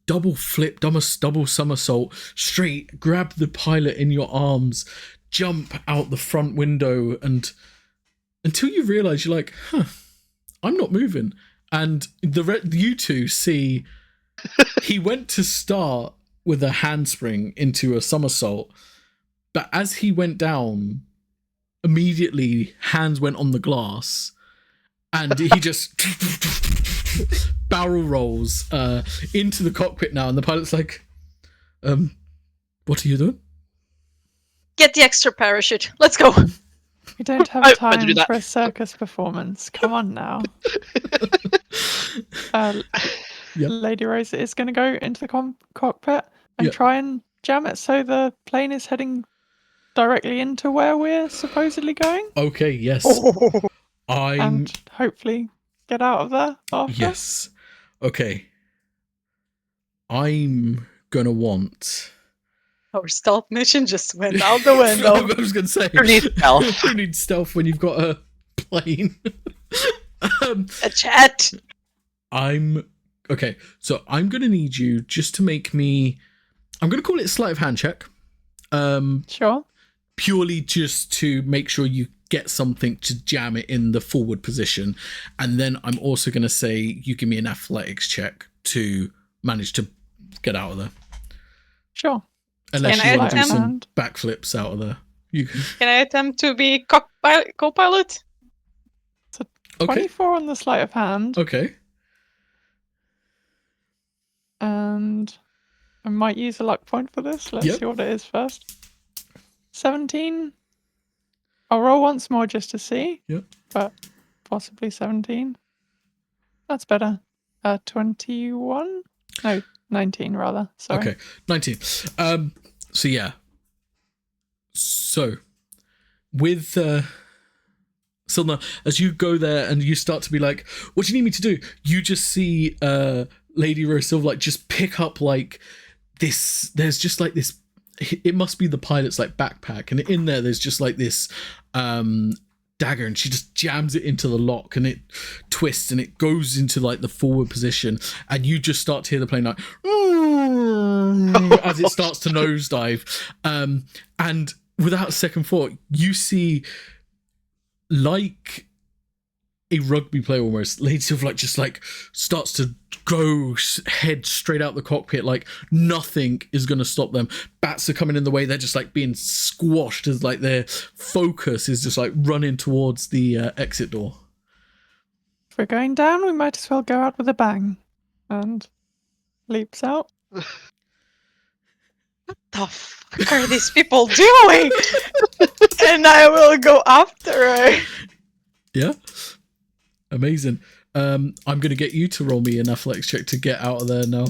double flip, double somersault, straight, grab the pilot in your arms, jump out the front window, and until you realize you're like, I'm not moving. And you two see he went to start with a handspring into a somersault, but as he went down, immediately hands went on the glass, and he just barrel rolls into the cockpit now, and the pilot's like, what are you doing? Get the extra parachute. Let's go. We don't have I do time that. for a circus performance. Come on now. Yep. Lady Rose is going to go into the cockpit and Yep. try and jam it so the plane is heading directly into where we're supposedly going, Okay, yes. I'm and hopefully get out of there after. yes. Okay. I'm gonna want Our stealth mission just went out the window. I was gonna say Who needs stealth? who needs stealth when you've got a plane? A jet. Okay, so I'm gonna need you just to make me, I'm gonna call it a sleight of hand check. Sure. Purely just to make sure you get something to jam it in the forward position. And then I'm also gonna say you give me an athletics check to manage to get out of there. Sure. Unless Can you I want to do some attempt? backflips out of there. You Can I attempt to be co-pilot? okay? 24 on the sleight of hand, Okay. and I might use a luck point for this. Let's Yep. see what it is first. 17. I'll roll once more just to see. Yep. But possibly 17. That's better. 21? No, 19 rather. Sorry. Okay, 19. So yeah. So with Silna, as you go there and you start to be like, what do you need me to do? You just see Lady Rose Silver like just pick up like this. There's just like this. It must be the pilot's like backpack, and in there's just like this dagger, and she just jams it into the lock, and it twists, and it goes into like the forward position, and you just start to hear the plane like as it starts to nosedive, and without a second thought, you see like a rugby player almost, Lady Silver like just like starts to go head straight out the cockpit, like nothing is going to stop them. Bats are coming in the way, they're just like being squashed as like their focus is just like running towards the exit door. If we're going down, we might as well go out with a bang. And leaps out. What the fuck are these people doing? And I will go after her. Yeah, amazing. I'm going to get you to roll me an athletics check to get out of there now.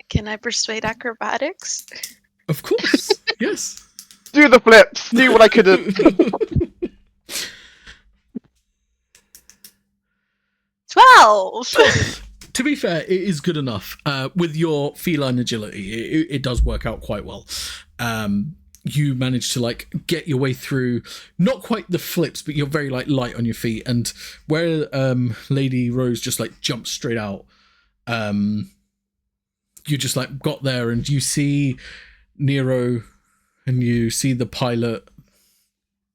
Can I persuade acrobatics? Of course, yes. Do the flips. Do what I couldn't. 12! To be fair, it is good enough. With your feline agility, it does work out quite well. You manage to like get your way through, not quite the flips, but you're very like light on your feet. And where Lady Rose just like jumps straight out, you just like got there, and you see Nero, and you see the pilot.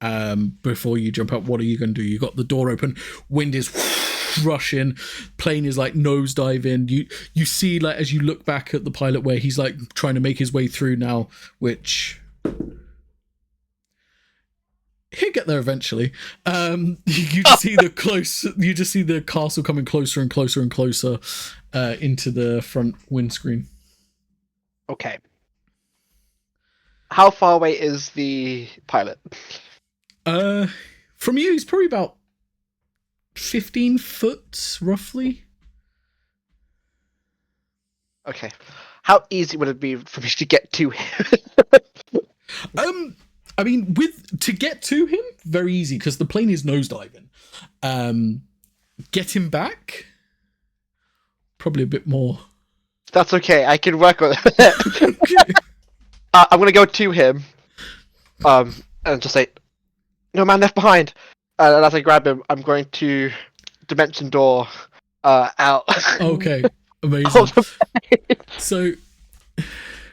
Before you jump out, what are you going to do? You got the door open, wind is rushing, plane is like nosediving. You see like as you look back at the pilot where he's like trying to make his way through now, which he'll get there eventually. You just see the castle coming closer and closer and closer into the front windscreen. Okay. How far away is the pilot? From you, he's probably about 15 foot, roughly. Okay. How easy would it be for me to get to him? I mean, to get to him, very easy because the plane is nosediving. Get him back, probably a bit more. That's okay. I can work on it. Okay. I'm gonna go to him, and just say, "No man left behind." And as I grab him, I'm going to dimension door out. Okay, amazing. So,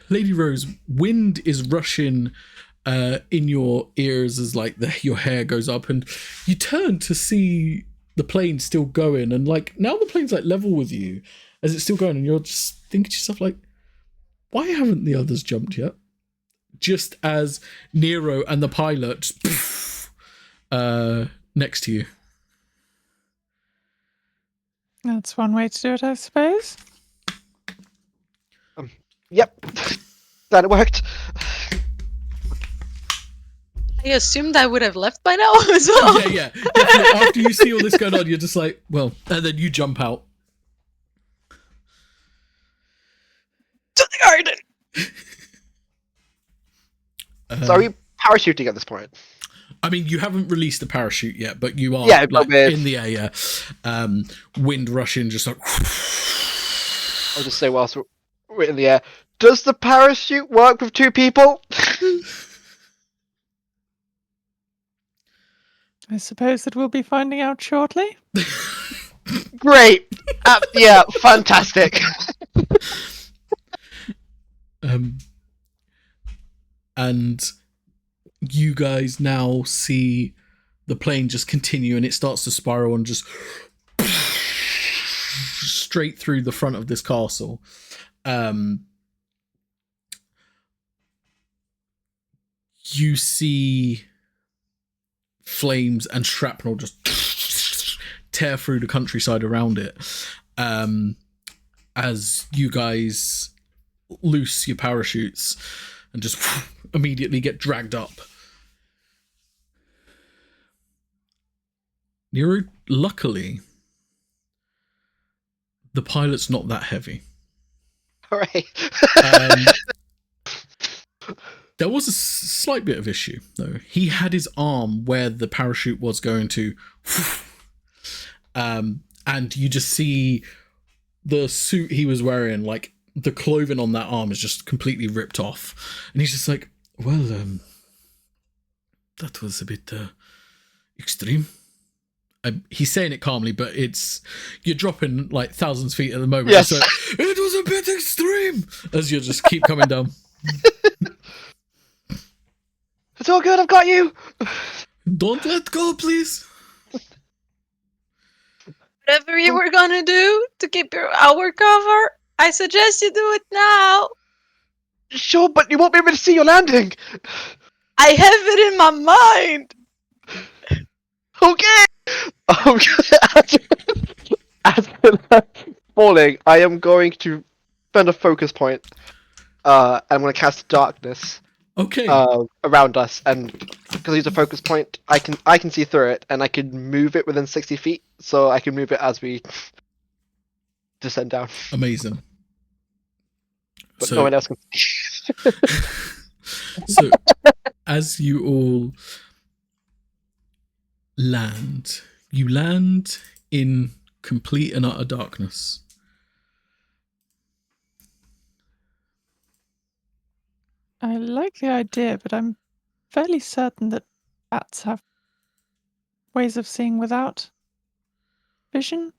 Lady Rose, wind is rushing in your ears as like your hair goes up, and you turn to see the plane still going, and like now the plane's like level with you as it's still going, and you're just thinking to yourself like, why haven't the others jumped yet? Just as Nero and the pilot just, next to you. That's one way to do it, I suppose. Yep, that worked. I assumed I would have left by now as well. Yeah. Definitely. After you see all this going on, you're just like, well, and then you jump out. To the garden! So are we parachuting at this point? I mean, you haven't released the parachute yet, but you are Yeah, like, but in the air, yeah. Wind rushing, just like... I'll just say whilst we're in the air, does the parachute work with two people? I suppose that we'll be finding out shortly. Great! Yeah, fantastic. And you guys now see the plane just continue, and it starts to spiral and just straight through the front of this castle. You see flames and shrapnel just tear through the countryside around it. As you guys loose your parachutes and just immediately get dragged up. Nero, luckily, the pilot's not that heavy. Hooray! There was a slight bit of issue, though. He had his arm where the parachute was going to, and you just see the suit he was wearing, like the clothing on that arm is just completely ripped off, and he's just like, well, that was a bit extreme. He's saying it calmly, but you're dropping like thousands of feet at the moment. Yes. So it was a bit extreme as you just keep coming down. It's all good. I've got you. Don't let go, please. Whatever you were gonna do to keep our cover, I suggest you do it now. Sure, but you won't be able to see your landing. I have it in my mind. Okay. As we're falling, I am going to spend a focus point. And I'm going to cast darkness Okay. around us, and because I use a focus point, I can see through it, and I can move it within 60 feet, so I can move it as we descend down. Amazing. But So- no one else can see. So, as you all land, you land in complete and utter darkness. I like the idea, but I'm fairly certain that bats have ways of seeing without vision.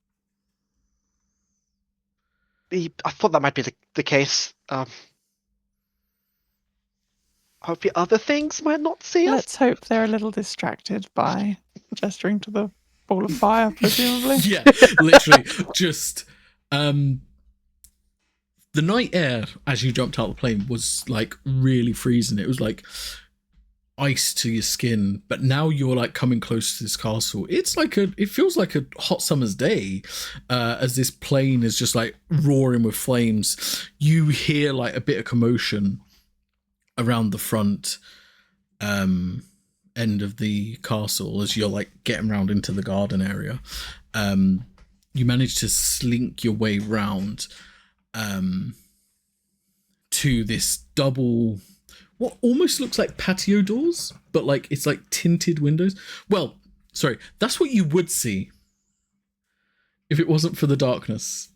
I thought that might be the case. Hopefully other things might not see us. Let's hope they're a little distracted by gesturing to the ball of fire, presumably. Yeah, literally just the night air as you jumped out of the plane was like really freezing. It was like ice to your skin, but now you're like coming close to this castle. It's like it feels like a hot summer's day as this plane is just like roaring with flames. You hear like a bit of commotion around the front end of the castle as you're like getting round into the garden area. You manage to slink your way round to this double, what almost looks like patio doors, but like it's like tinted windows. Well, sorry, that's what you would see if it wasn't for the darkness.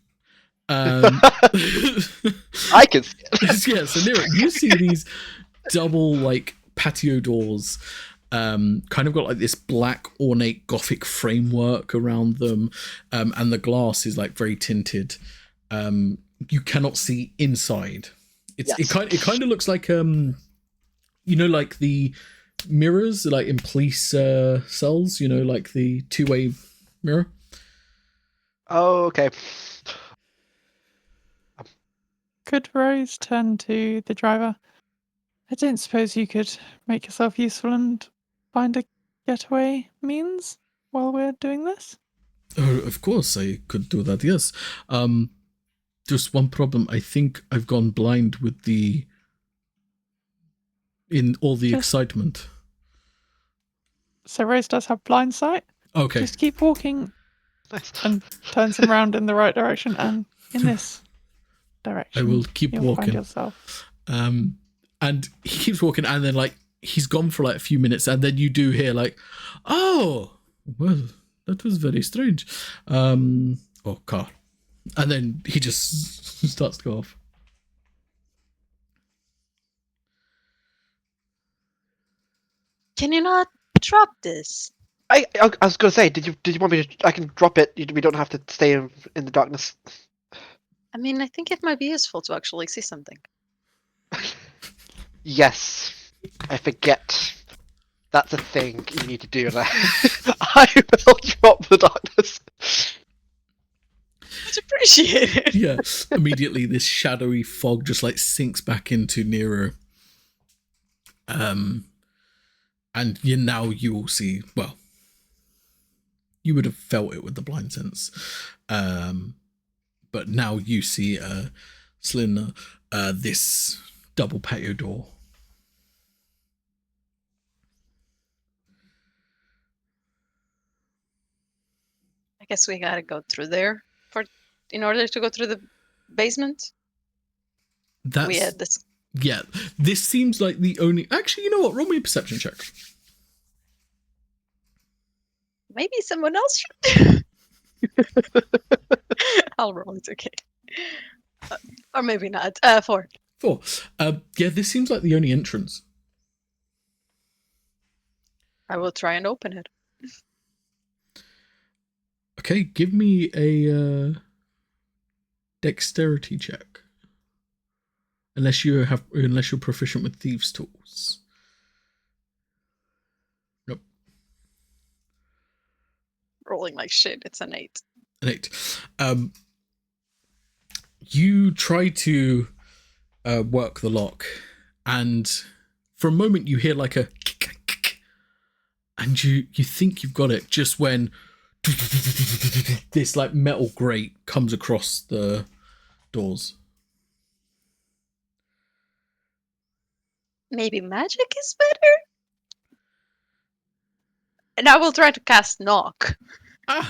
I can see it. Yeah, so Nero, you see these double like patio doors, kind of got like this black ornate Gothic framework around them, and the glass is like very tinted. You cannot see inside. It kind of looks like you know, like the mirrors like in police cells, you know, like the two-way mirror. Oh, okay. Could Rose turn to the driver? I don't suppose you could make yourself useful and find a getaway means while we're doing this? Oh, of course, I could do that. Yes. Just one problem. I think I've gone blind with in all the Just- excitement. So Rose does have blind sight. Okay. Just keep walking Nice. and turns him around in the right direction and in this direction. I will keep You'll find walking. yourself. And he keeps walking, and then like he's gone for like a few minutes, and then you do hear like, "Oh, well, that was very strange." Oh, car, and then he just starts to go off. Can you not drop this? I was gonna say, did you want me to? I can drop it. We don't have to stay in the darkness. I mean, I think it might be useful to actually see something. Yes, I forget. That's a thing you need to do. And I will drop the darkness. Much appreciated. Yeah, immediately this shadowy fog just like sinks back into Nero. And you will see, well, you would have felt it with the blind sense. But now you see Slynna, this double patio door. I guess we gotta go through there for in order to go through the basement? That's We had this. yeah. This seems like the only. Actually, you know what? Roll me a perception check. Maybe someone else should. I'll roll. It's okay. Or maybe not. 4. 4. Yeah, this seems like the only entrance. I will try and open it. Okay, give me a dexterity check. Unless you're proficient with thieves' tools. Nope. Rolling like shit. It's an 8. An 8. You try to work the lock, and for a moment you hear like a and you think you've got it just when this like metal grate comes across the doors. Maybe magic is better? And I will try to cast knock. As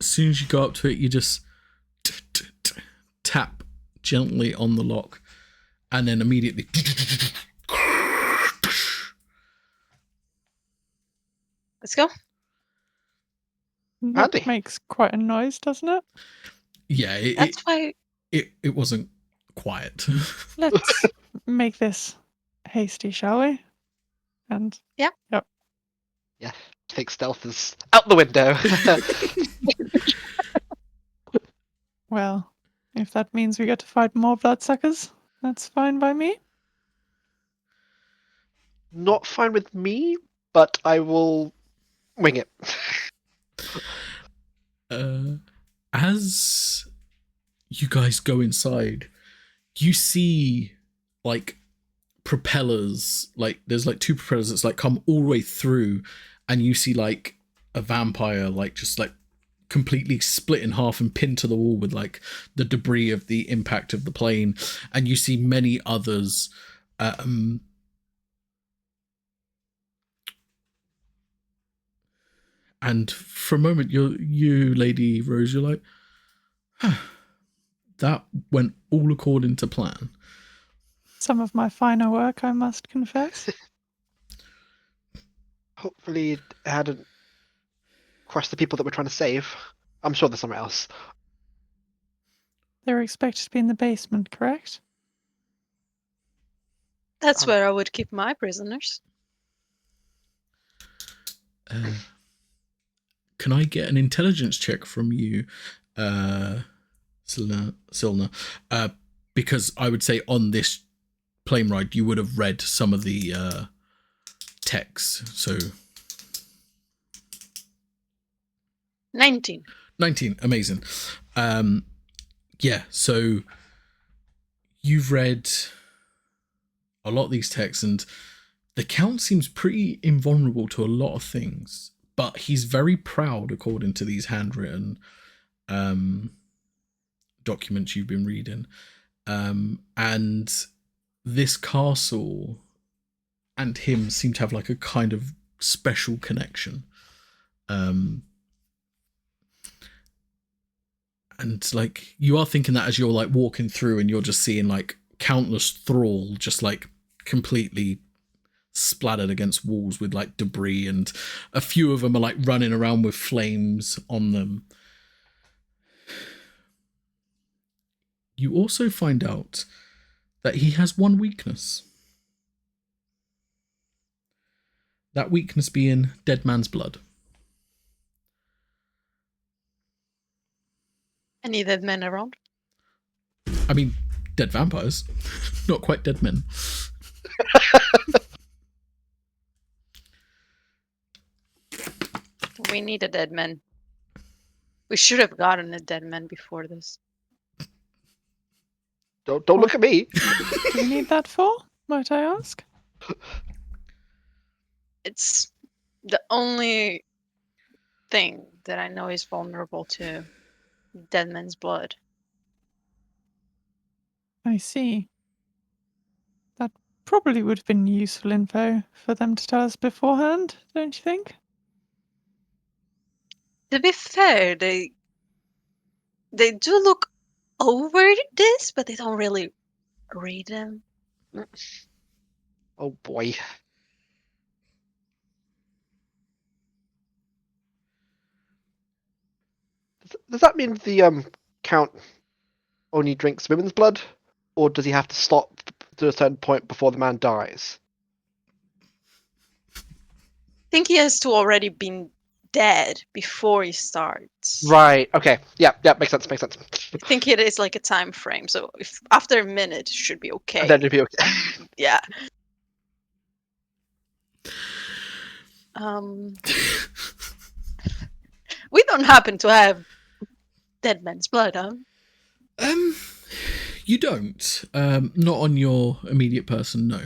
soon as you go up to it, you just tap gently on the lock, and then immediately Let's go. That Handy. makes quite a noise, doesn't it? yeah, That's why. it wasn't quiet. Let's make this hasty, shall we? And Yeah. Yep. Yeah, take stealth is out the window. Well, if that means we get to fight more bloodsuckers, that's fine by me. Not fine with me, but I will wing it. As you guys go inside, you see like propellers, like there's like 2 propellers that's like come all the way through, and you see like a vampire like just like completely split in half and pinned to the wall with like the debris of the impact of the plane, and you see many others and for a moment you Lady Rose, you're like, that went all according to plan. Some of my finer work, I must confess. Hopefully it hadn't crushed the people that we're trying to save. I'm sure there's somewhere else. They were expected to be in the basement, correct? That's where I would keep my prisoners. Can I get an intelligence check from you, Silna? Because I would say on this plane ride you would have read some of the texts. So 19. 19, amazing. Yeah, so you've read a lot of these texts, and the Count seems pretty invulnerable to a lot of things, but he's very proud according to these handwritten documents you've been reading. And this castle and him seem to have like a kind of special connection. And like you are thinking that as you're like walking through, and you're just seeing like countless thrall just like completely splattered against walls with like debris, and a few of them are like running around with flames on them. You also find out that he has one weakness. That weakness being dead man's blood. Any dead men around? I mean, dead vampires, not quite dead men. We need a dead man. We should have gotten a dead man before this. Don't look at me. Do we need that for, might I ask? It's the only thing that I know is vulnerable to dead man's blood. I see. That probably would have been useful info for them to tell us beforehand, don't you think? To be fair, they do look over this, but they don't really read them. Oh boy. Does that mean the count only drinks women's blood, or does he have to stop to a certain point before the man dies? I think he has to already been dead before he starts. Right. Okay. Yeah. Yeah. Makes sense. Makes sense. I think it is like a time frame. So if after a minute, it should be okay. Then it'd be okay. Yeah. We don't happen to have dead man's blood, huh? You don't. Not on your immediate person, no.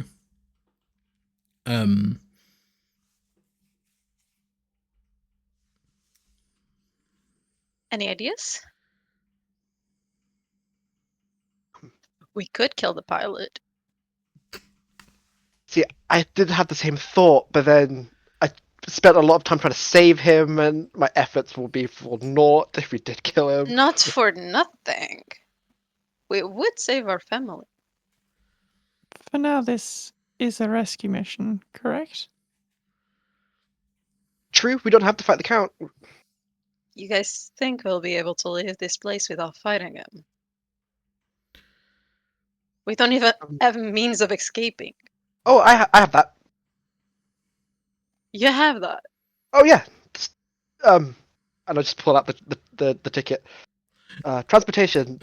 Any ideas? We could kill the pilot. See, I did have the same thought, but then I spent a lot of time trying to save him, and my efforts will be for naught if we did kill him. Not for nothing. We would save our family. For now, this is a rescue mission, correct? True, we don't have to fight the Count. You guys think we'll be able to leave this place without fighting him? We don't even have means of escaping. Oh, I have that. You have that. Oh yeah. And I just pull out the ticket. Transportation.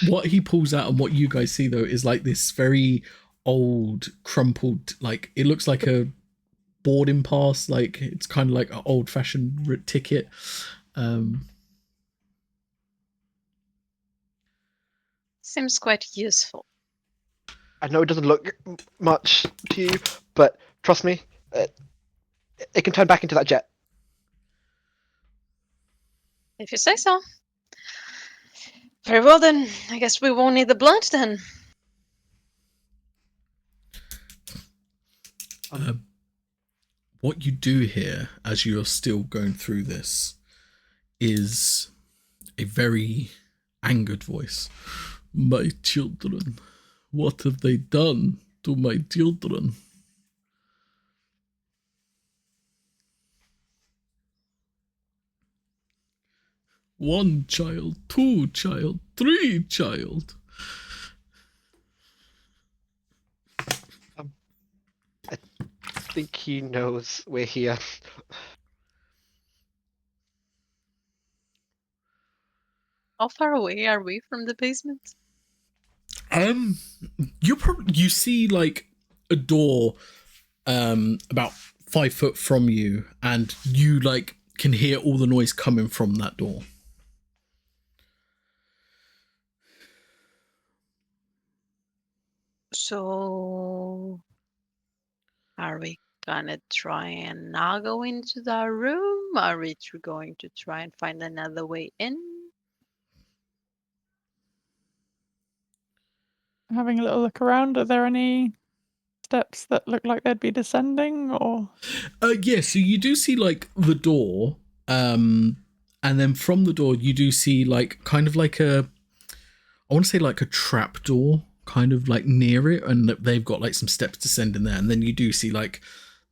What he pulls out and what you guys see though is like this very old, crumpled, like it looks like a boarding pass. Like it's kind of like an old-fashioned ticket. Seems quite useful. I know it doesn't look much to you, but trust me, it can turn back into that jet. If you say so. Very well then. I guess we won't need the blood then. What you do here as you're still going through this is a very angered voice. My children, what have they done to my children? One child, two child, three child. I think he knows we're here. How far away are we from the basement? You see like a door about 5 foot from you, and you like can hear all the noise coming from that door. So are we gonna try and not go into that room? Are we going to try and find another way in? Having a little look around, are there any steps that look like they'd be descending, or? Yeah, so you do see like the door, and then from the door you do see like kind of like I want to say like a trap door, kind of like near it, and they've got like some steps descending there, and then you do see like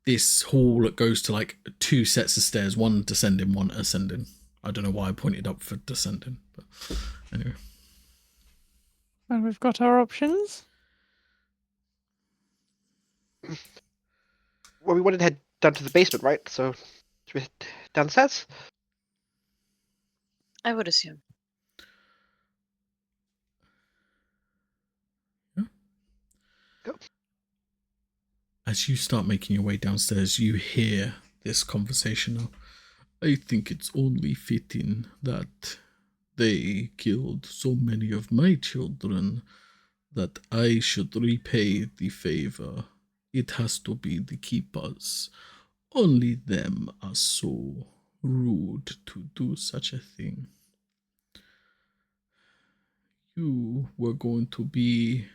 this hall that goes to like 2 sets of stairs, one descending, one ascending. I don't know why I pointed up for descending, but anyway. And we've got our options. Well, we wanted to head down to the basement, right? So, should we head downstairs? I would assume. Yeah. Go. As you start making your way downstairs, you hear this conversation now. I think it's only fitting that they killed so many of my children that I should repay the favor. It has to be the keepers. Only them are so rude to do such a thing. You were going to be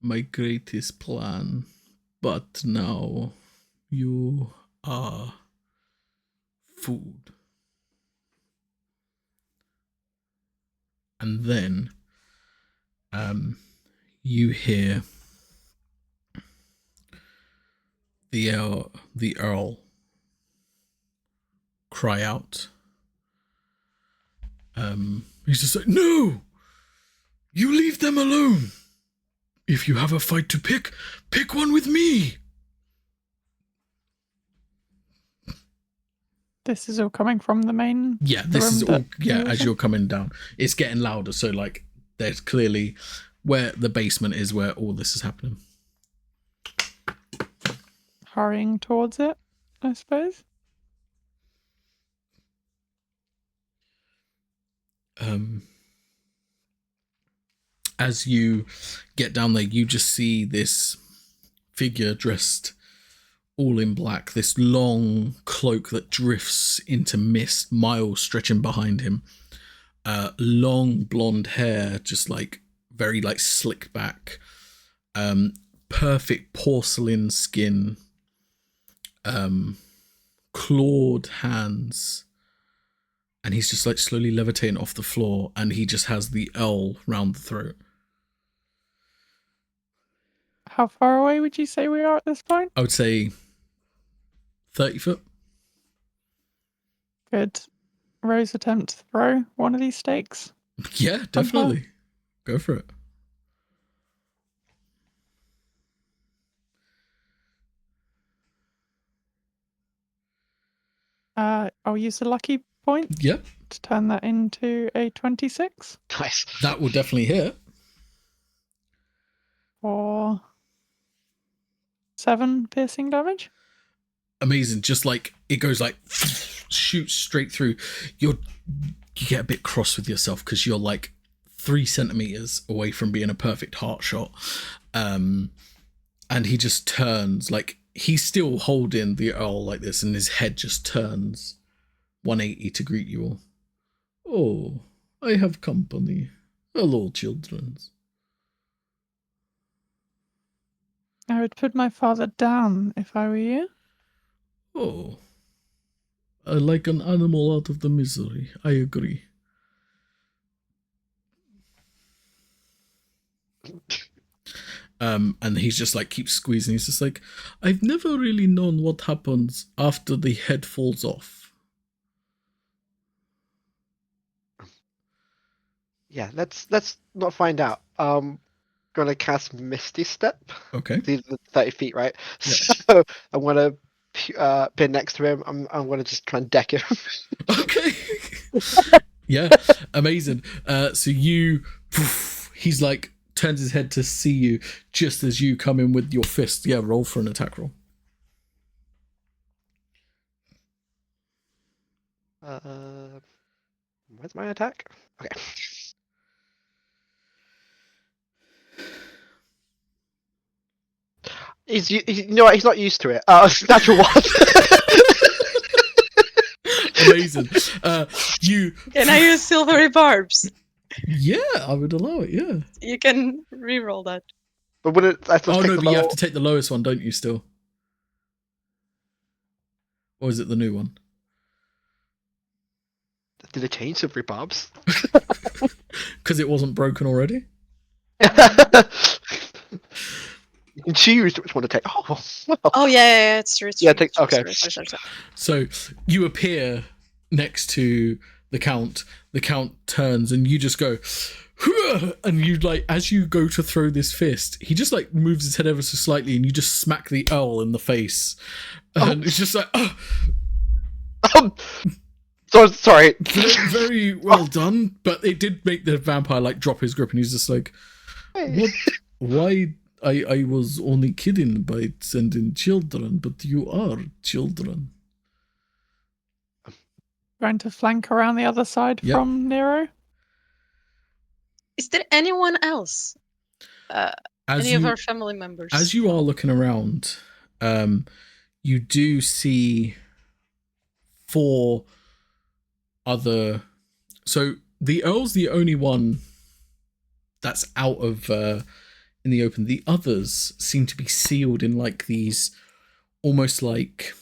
my greatest plan, but now you are food. And then you hear the Earl cry out. He's just like, no! You leave them alone! If you have a fight to pick one with me! This is all coming from the main. Yeah, this is room all, that yeah, you were as in? you're coming down. It's getting louder, so like there's clearly where the basement is where all this is happening. Hurrying towards it, I suppose. As you get down there, you just see this figure dressed all in black, this long cloak that drifts into mist, miles stretching behind him. Long blonde hair, just like very like slicked back. Perfect porcelain skin. Clawed hands. And he's just like slowly levitating off the floor, and he just has the L round the throat. How far away would you say we are at this point? I would say 30 foot. Could Rose attempt to throw one of these stakes? Yeah, definitely. Go for it. I'll use the lucky point Yep, to turn that into a 26 Nice. that will definitely hit. or 7 piercing damage. Amazing. Just like it goes like shoots straight through. You get a bit cross with yourself because you're like 3 centimeters away from being a perfect heart shot. And he just turns, like he's still holding the Earl like this, and his head just turns 180 to greet you all. Oh, I have company. Hello, children. I would put my father down if I were you. Oh, like an animal out of the misery. I agree. And he's just like keeps squeezing. He's just like, I've never really known what happens after the head falls off. Yeah, let's not find out. Gonna cast Misty Step. Okay. These are 30 feet, right? Yep. So I'm gonna be next to him. I'm gonna just try and deck him. Okay. Yeah, amazing. So you, he's like turns his head to see you just as you come in with your fist. Yeah, roll for an attack roll. Where's my attack? Okay. You know what? He's not used to it. Natural one. Amazing. You. Can I use silvery barbs? Yeah, I would allow it. Yeah. You can re-roll that. But would it? I have to Oh take no, the but you have low- to take the lowest one, don't you? Still. Or is it the new one? Did it change silvery barbs? Because it wasn't broken already. You can choose which one to take. Oh, well. Oh yeah, it's true. It's Yeah, true, take- it's true, okay. sorry. So you appear next to the Count. The Count turns and you just go, "Hua!" And you like, as you go to throw this fist, he just like moves his head ever so slightly and you just smack the Earl in the face. And it's just like, oh, So sorry. very well done. But it did make the vampire like drop his grip and he's just like, what? Why? I was only kidding by sending children, but you are children. Going to flank around the other side Yep. from Nero. Is there anyone else? Any of our family members? As you are looking around, you do see 4 other. So the Earl's the only one that's out of in the open. The others seem to be sealed in like these almost like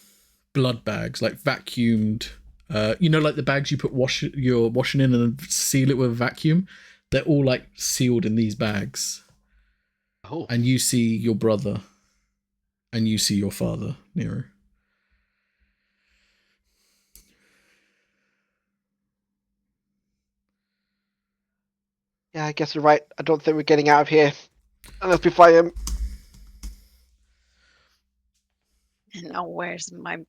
blood bags, like vacuumed You know, like the bags you put your washing in and seal it with a vacuum. They're all like sealed in these bags. Oh. And you see your brother, and you see your father, Nero. Yeah, I guess you're right. I don't think we're getting out of here unless we find him. And now where's my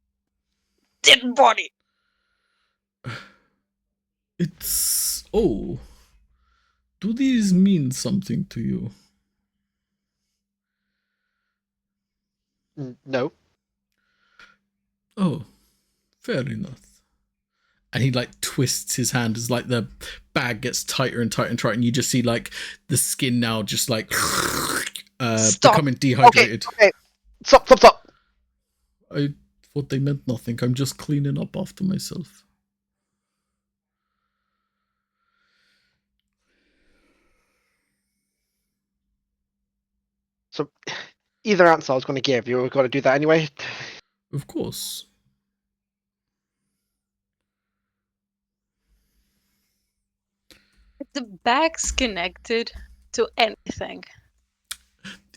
dead body? It's... Oh. Do these mean something to you? No. Oh. Fair enough. And he like twists his hand as like the bag gets tighter and tighter and tighter, and you just see like the skin now just like becoming dehydrated. Okay. Stop. I thought they meant nothing. I'm just cleaning up after myself. So, either answer I was going to give you, we've got to do that anyway. Of course. The bag's connected to anything.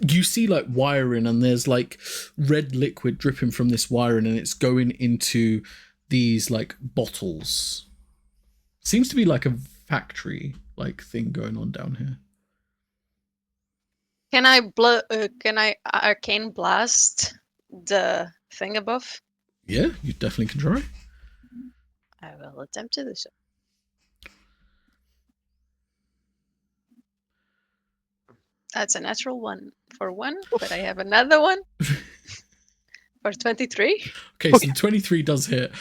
You see like wiring, and there's like red liquid dripping from this wiring, and it's going into these like bottles. Seems to be like a factory like thing going on down here. Can I arcane blast the thing above? Yeah, you definitely can try. I will attempt to do so. That's a natural one for 1, but I have another one for 23. Okay, so 23 does hit.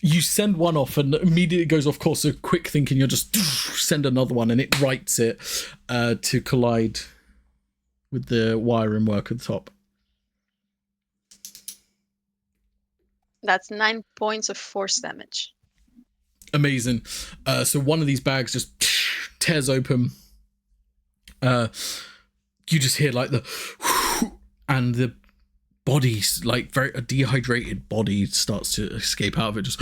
You send one off and immediately goes off course. So quick thinking, you'll just send another one and it rights it to collide with the wiring work at the top. That's 9 points of force damage. Amazing. So one of these bags just tears open. You just hear like the and the body's like a dehydrated body starts to escape out of it. Just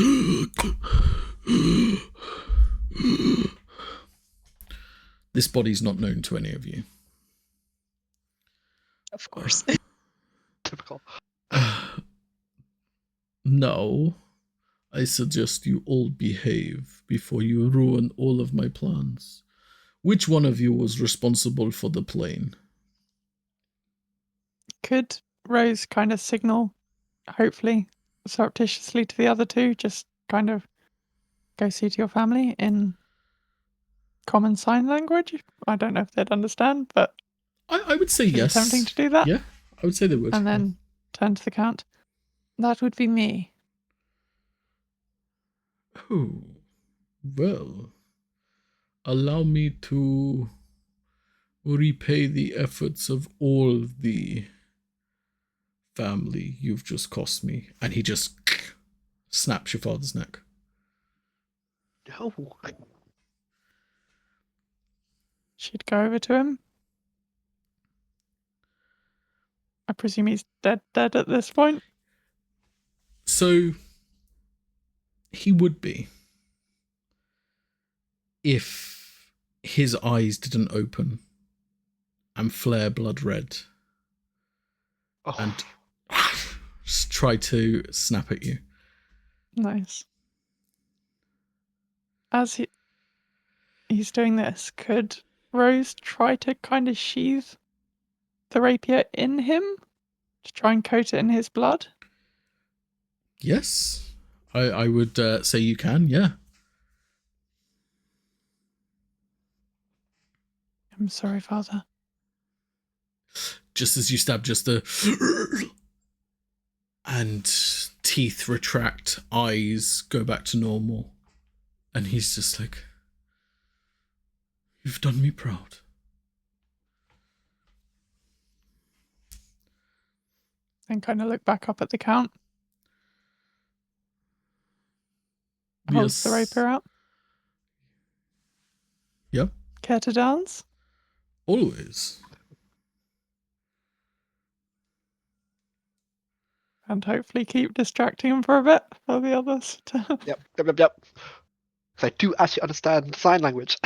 this body's not known to any of you. Of course. Typical. No, I suggest you all behave before you ruin all of my plans. Which one of you was responsible for the plane? Could Rose kind of signal, hopefully, surreptitiously to the other two, just kind of go see to your family in common sign language? I don't know if they'd understand, but I would say it's yes. tempting to do that. Yeah, I would say they would. And then turn to the Count. That would be me. Oh, well, allow me to repay the efforts of all the family you've just cost me. And he just snaps your father's neck. No. She'd go over to him. I presume he's dead at this point. So he would be if his eyes didn't open and flare blood red and try to snap at you. Nice. As he's doing this, could Rose try to kind of sheathe the rapier in him to try and coat it in his blood? Yes, I would say you can, yeah. I'm sorry, Father. Just as you stab, just the and teeth retract, eyes go back to normal, and he's just like, "You've done me proud." And kind of look back up at the Count. Holds the rapier out. Yep. Care to dance? Always. and hopefully keep distracting him for a bit for the others. Yep. So I do actually understand sign language.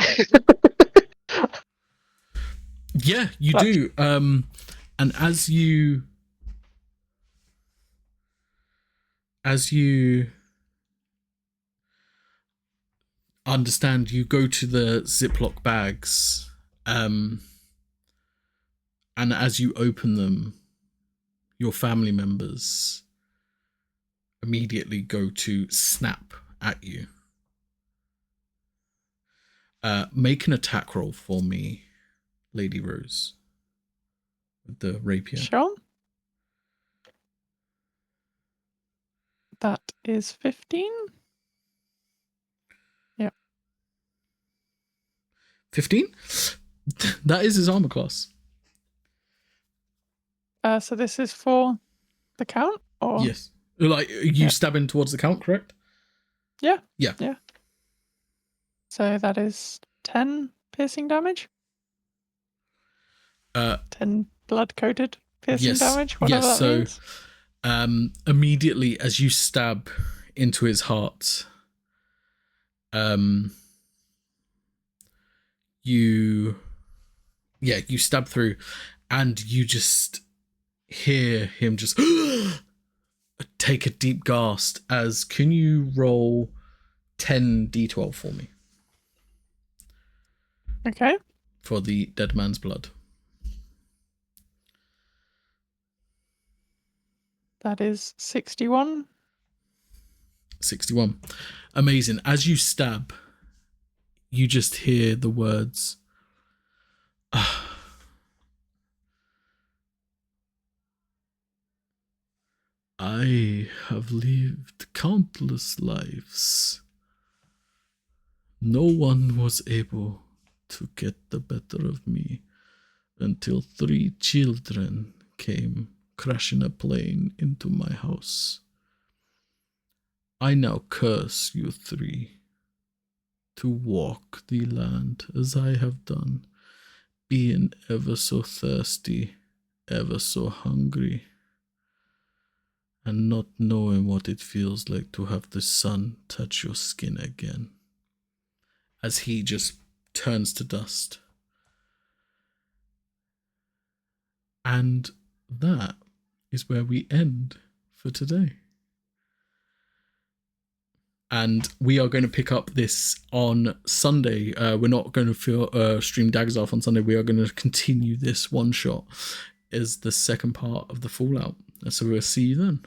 Yeah, you Clutch. do. And as you understand, you go to the Ziploc bags, and as you open them, your family members immediately go to snap at you. Make an attack roll for me, Lady Rose, with the rapier. Sure. That is 15. 15? That is his armor class. So this is for the count? Or Yes. Like, you stabbing towards the count, correct? Yeah. Yeah. Yeah. So that is 10 piercing damage? 10 blood-coated piercing Yes. damage? Whatever Yes, that so means. immediately as you stab into his heart, you stab through, and you just hear him just take a deep gasp. As can you roll 10 d12 for me Okay. for the dead man's blood? That is 61. 61. Amazing. As you stab, you just hear the words, I have lived countless lives. No one was able to get the better of me until 3 children came crashing a plane into my house. I now curse you 3 to walk the land as I have done, being ever so thirsty, ever so hungry, and not knowing what it feels like to have the sun touch your skin again. As he just turns to dust. And that is where we end for today. And we are going to pick up this on Sunday. We're not going to stream Daggers Off on Sunday. We are going to continue this one shot as the second part of the Fallout. So we'll see you then.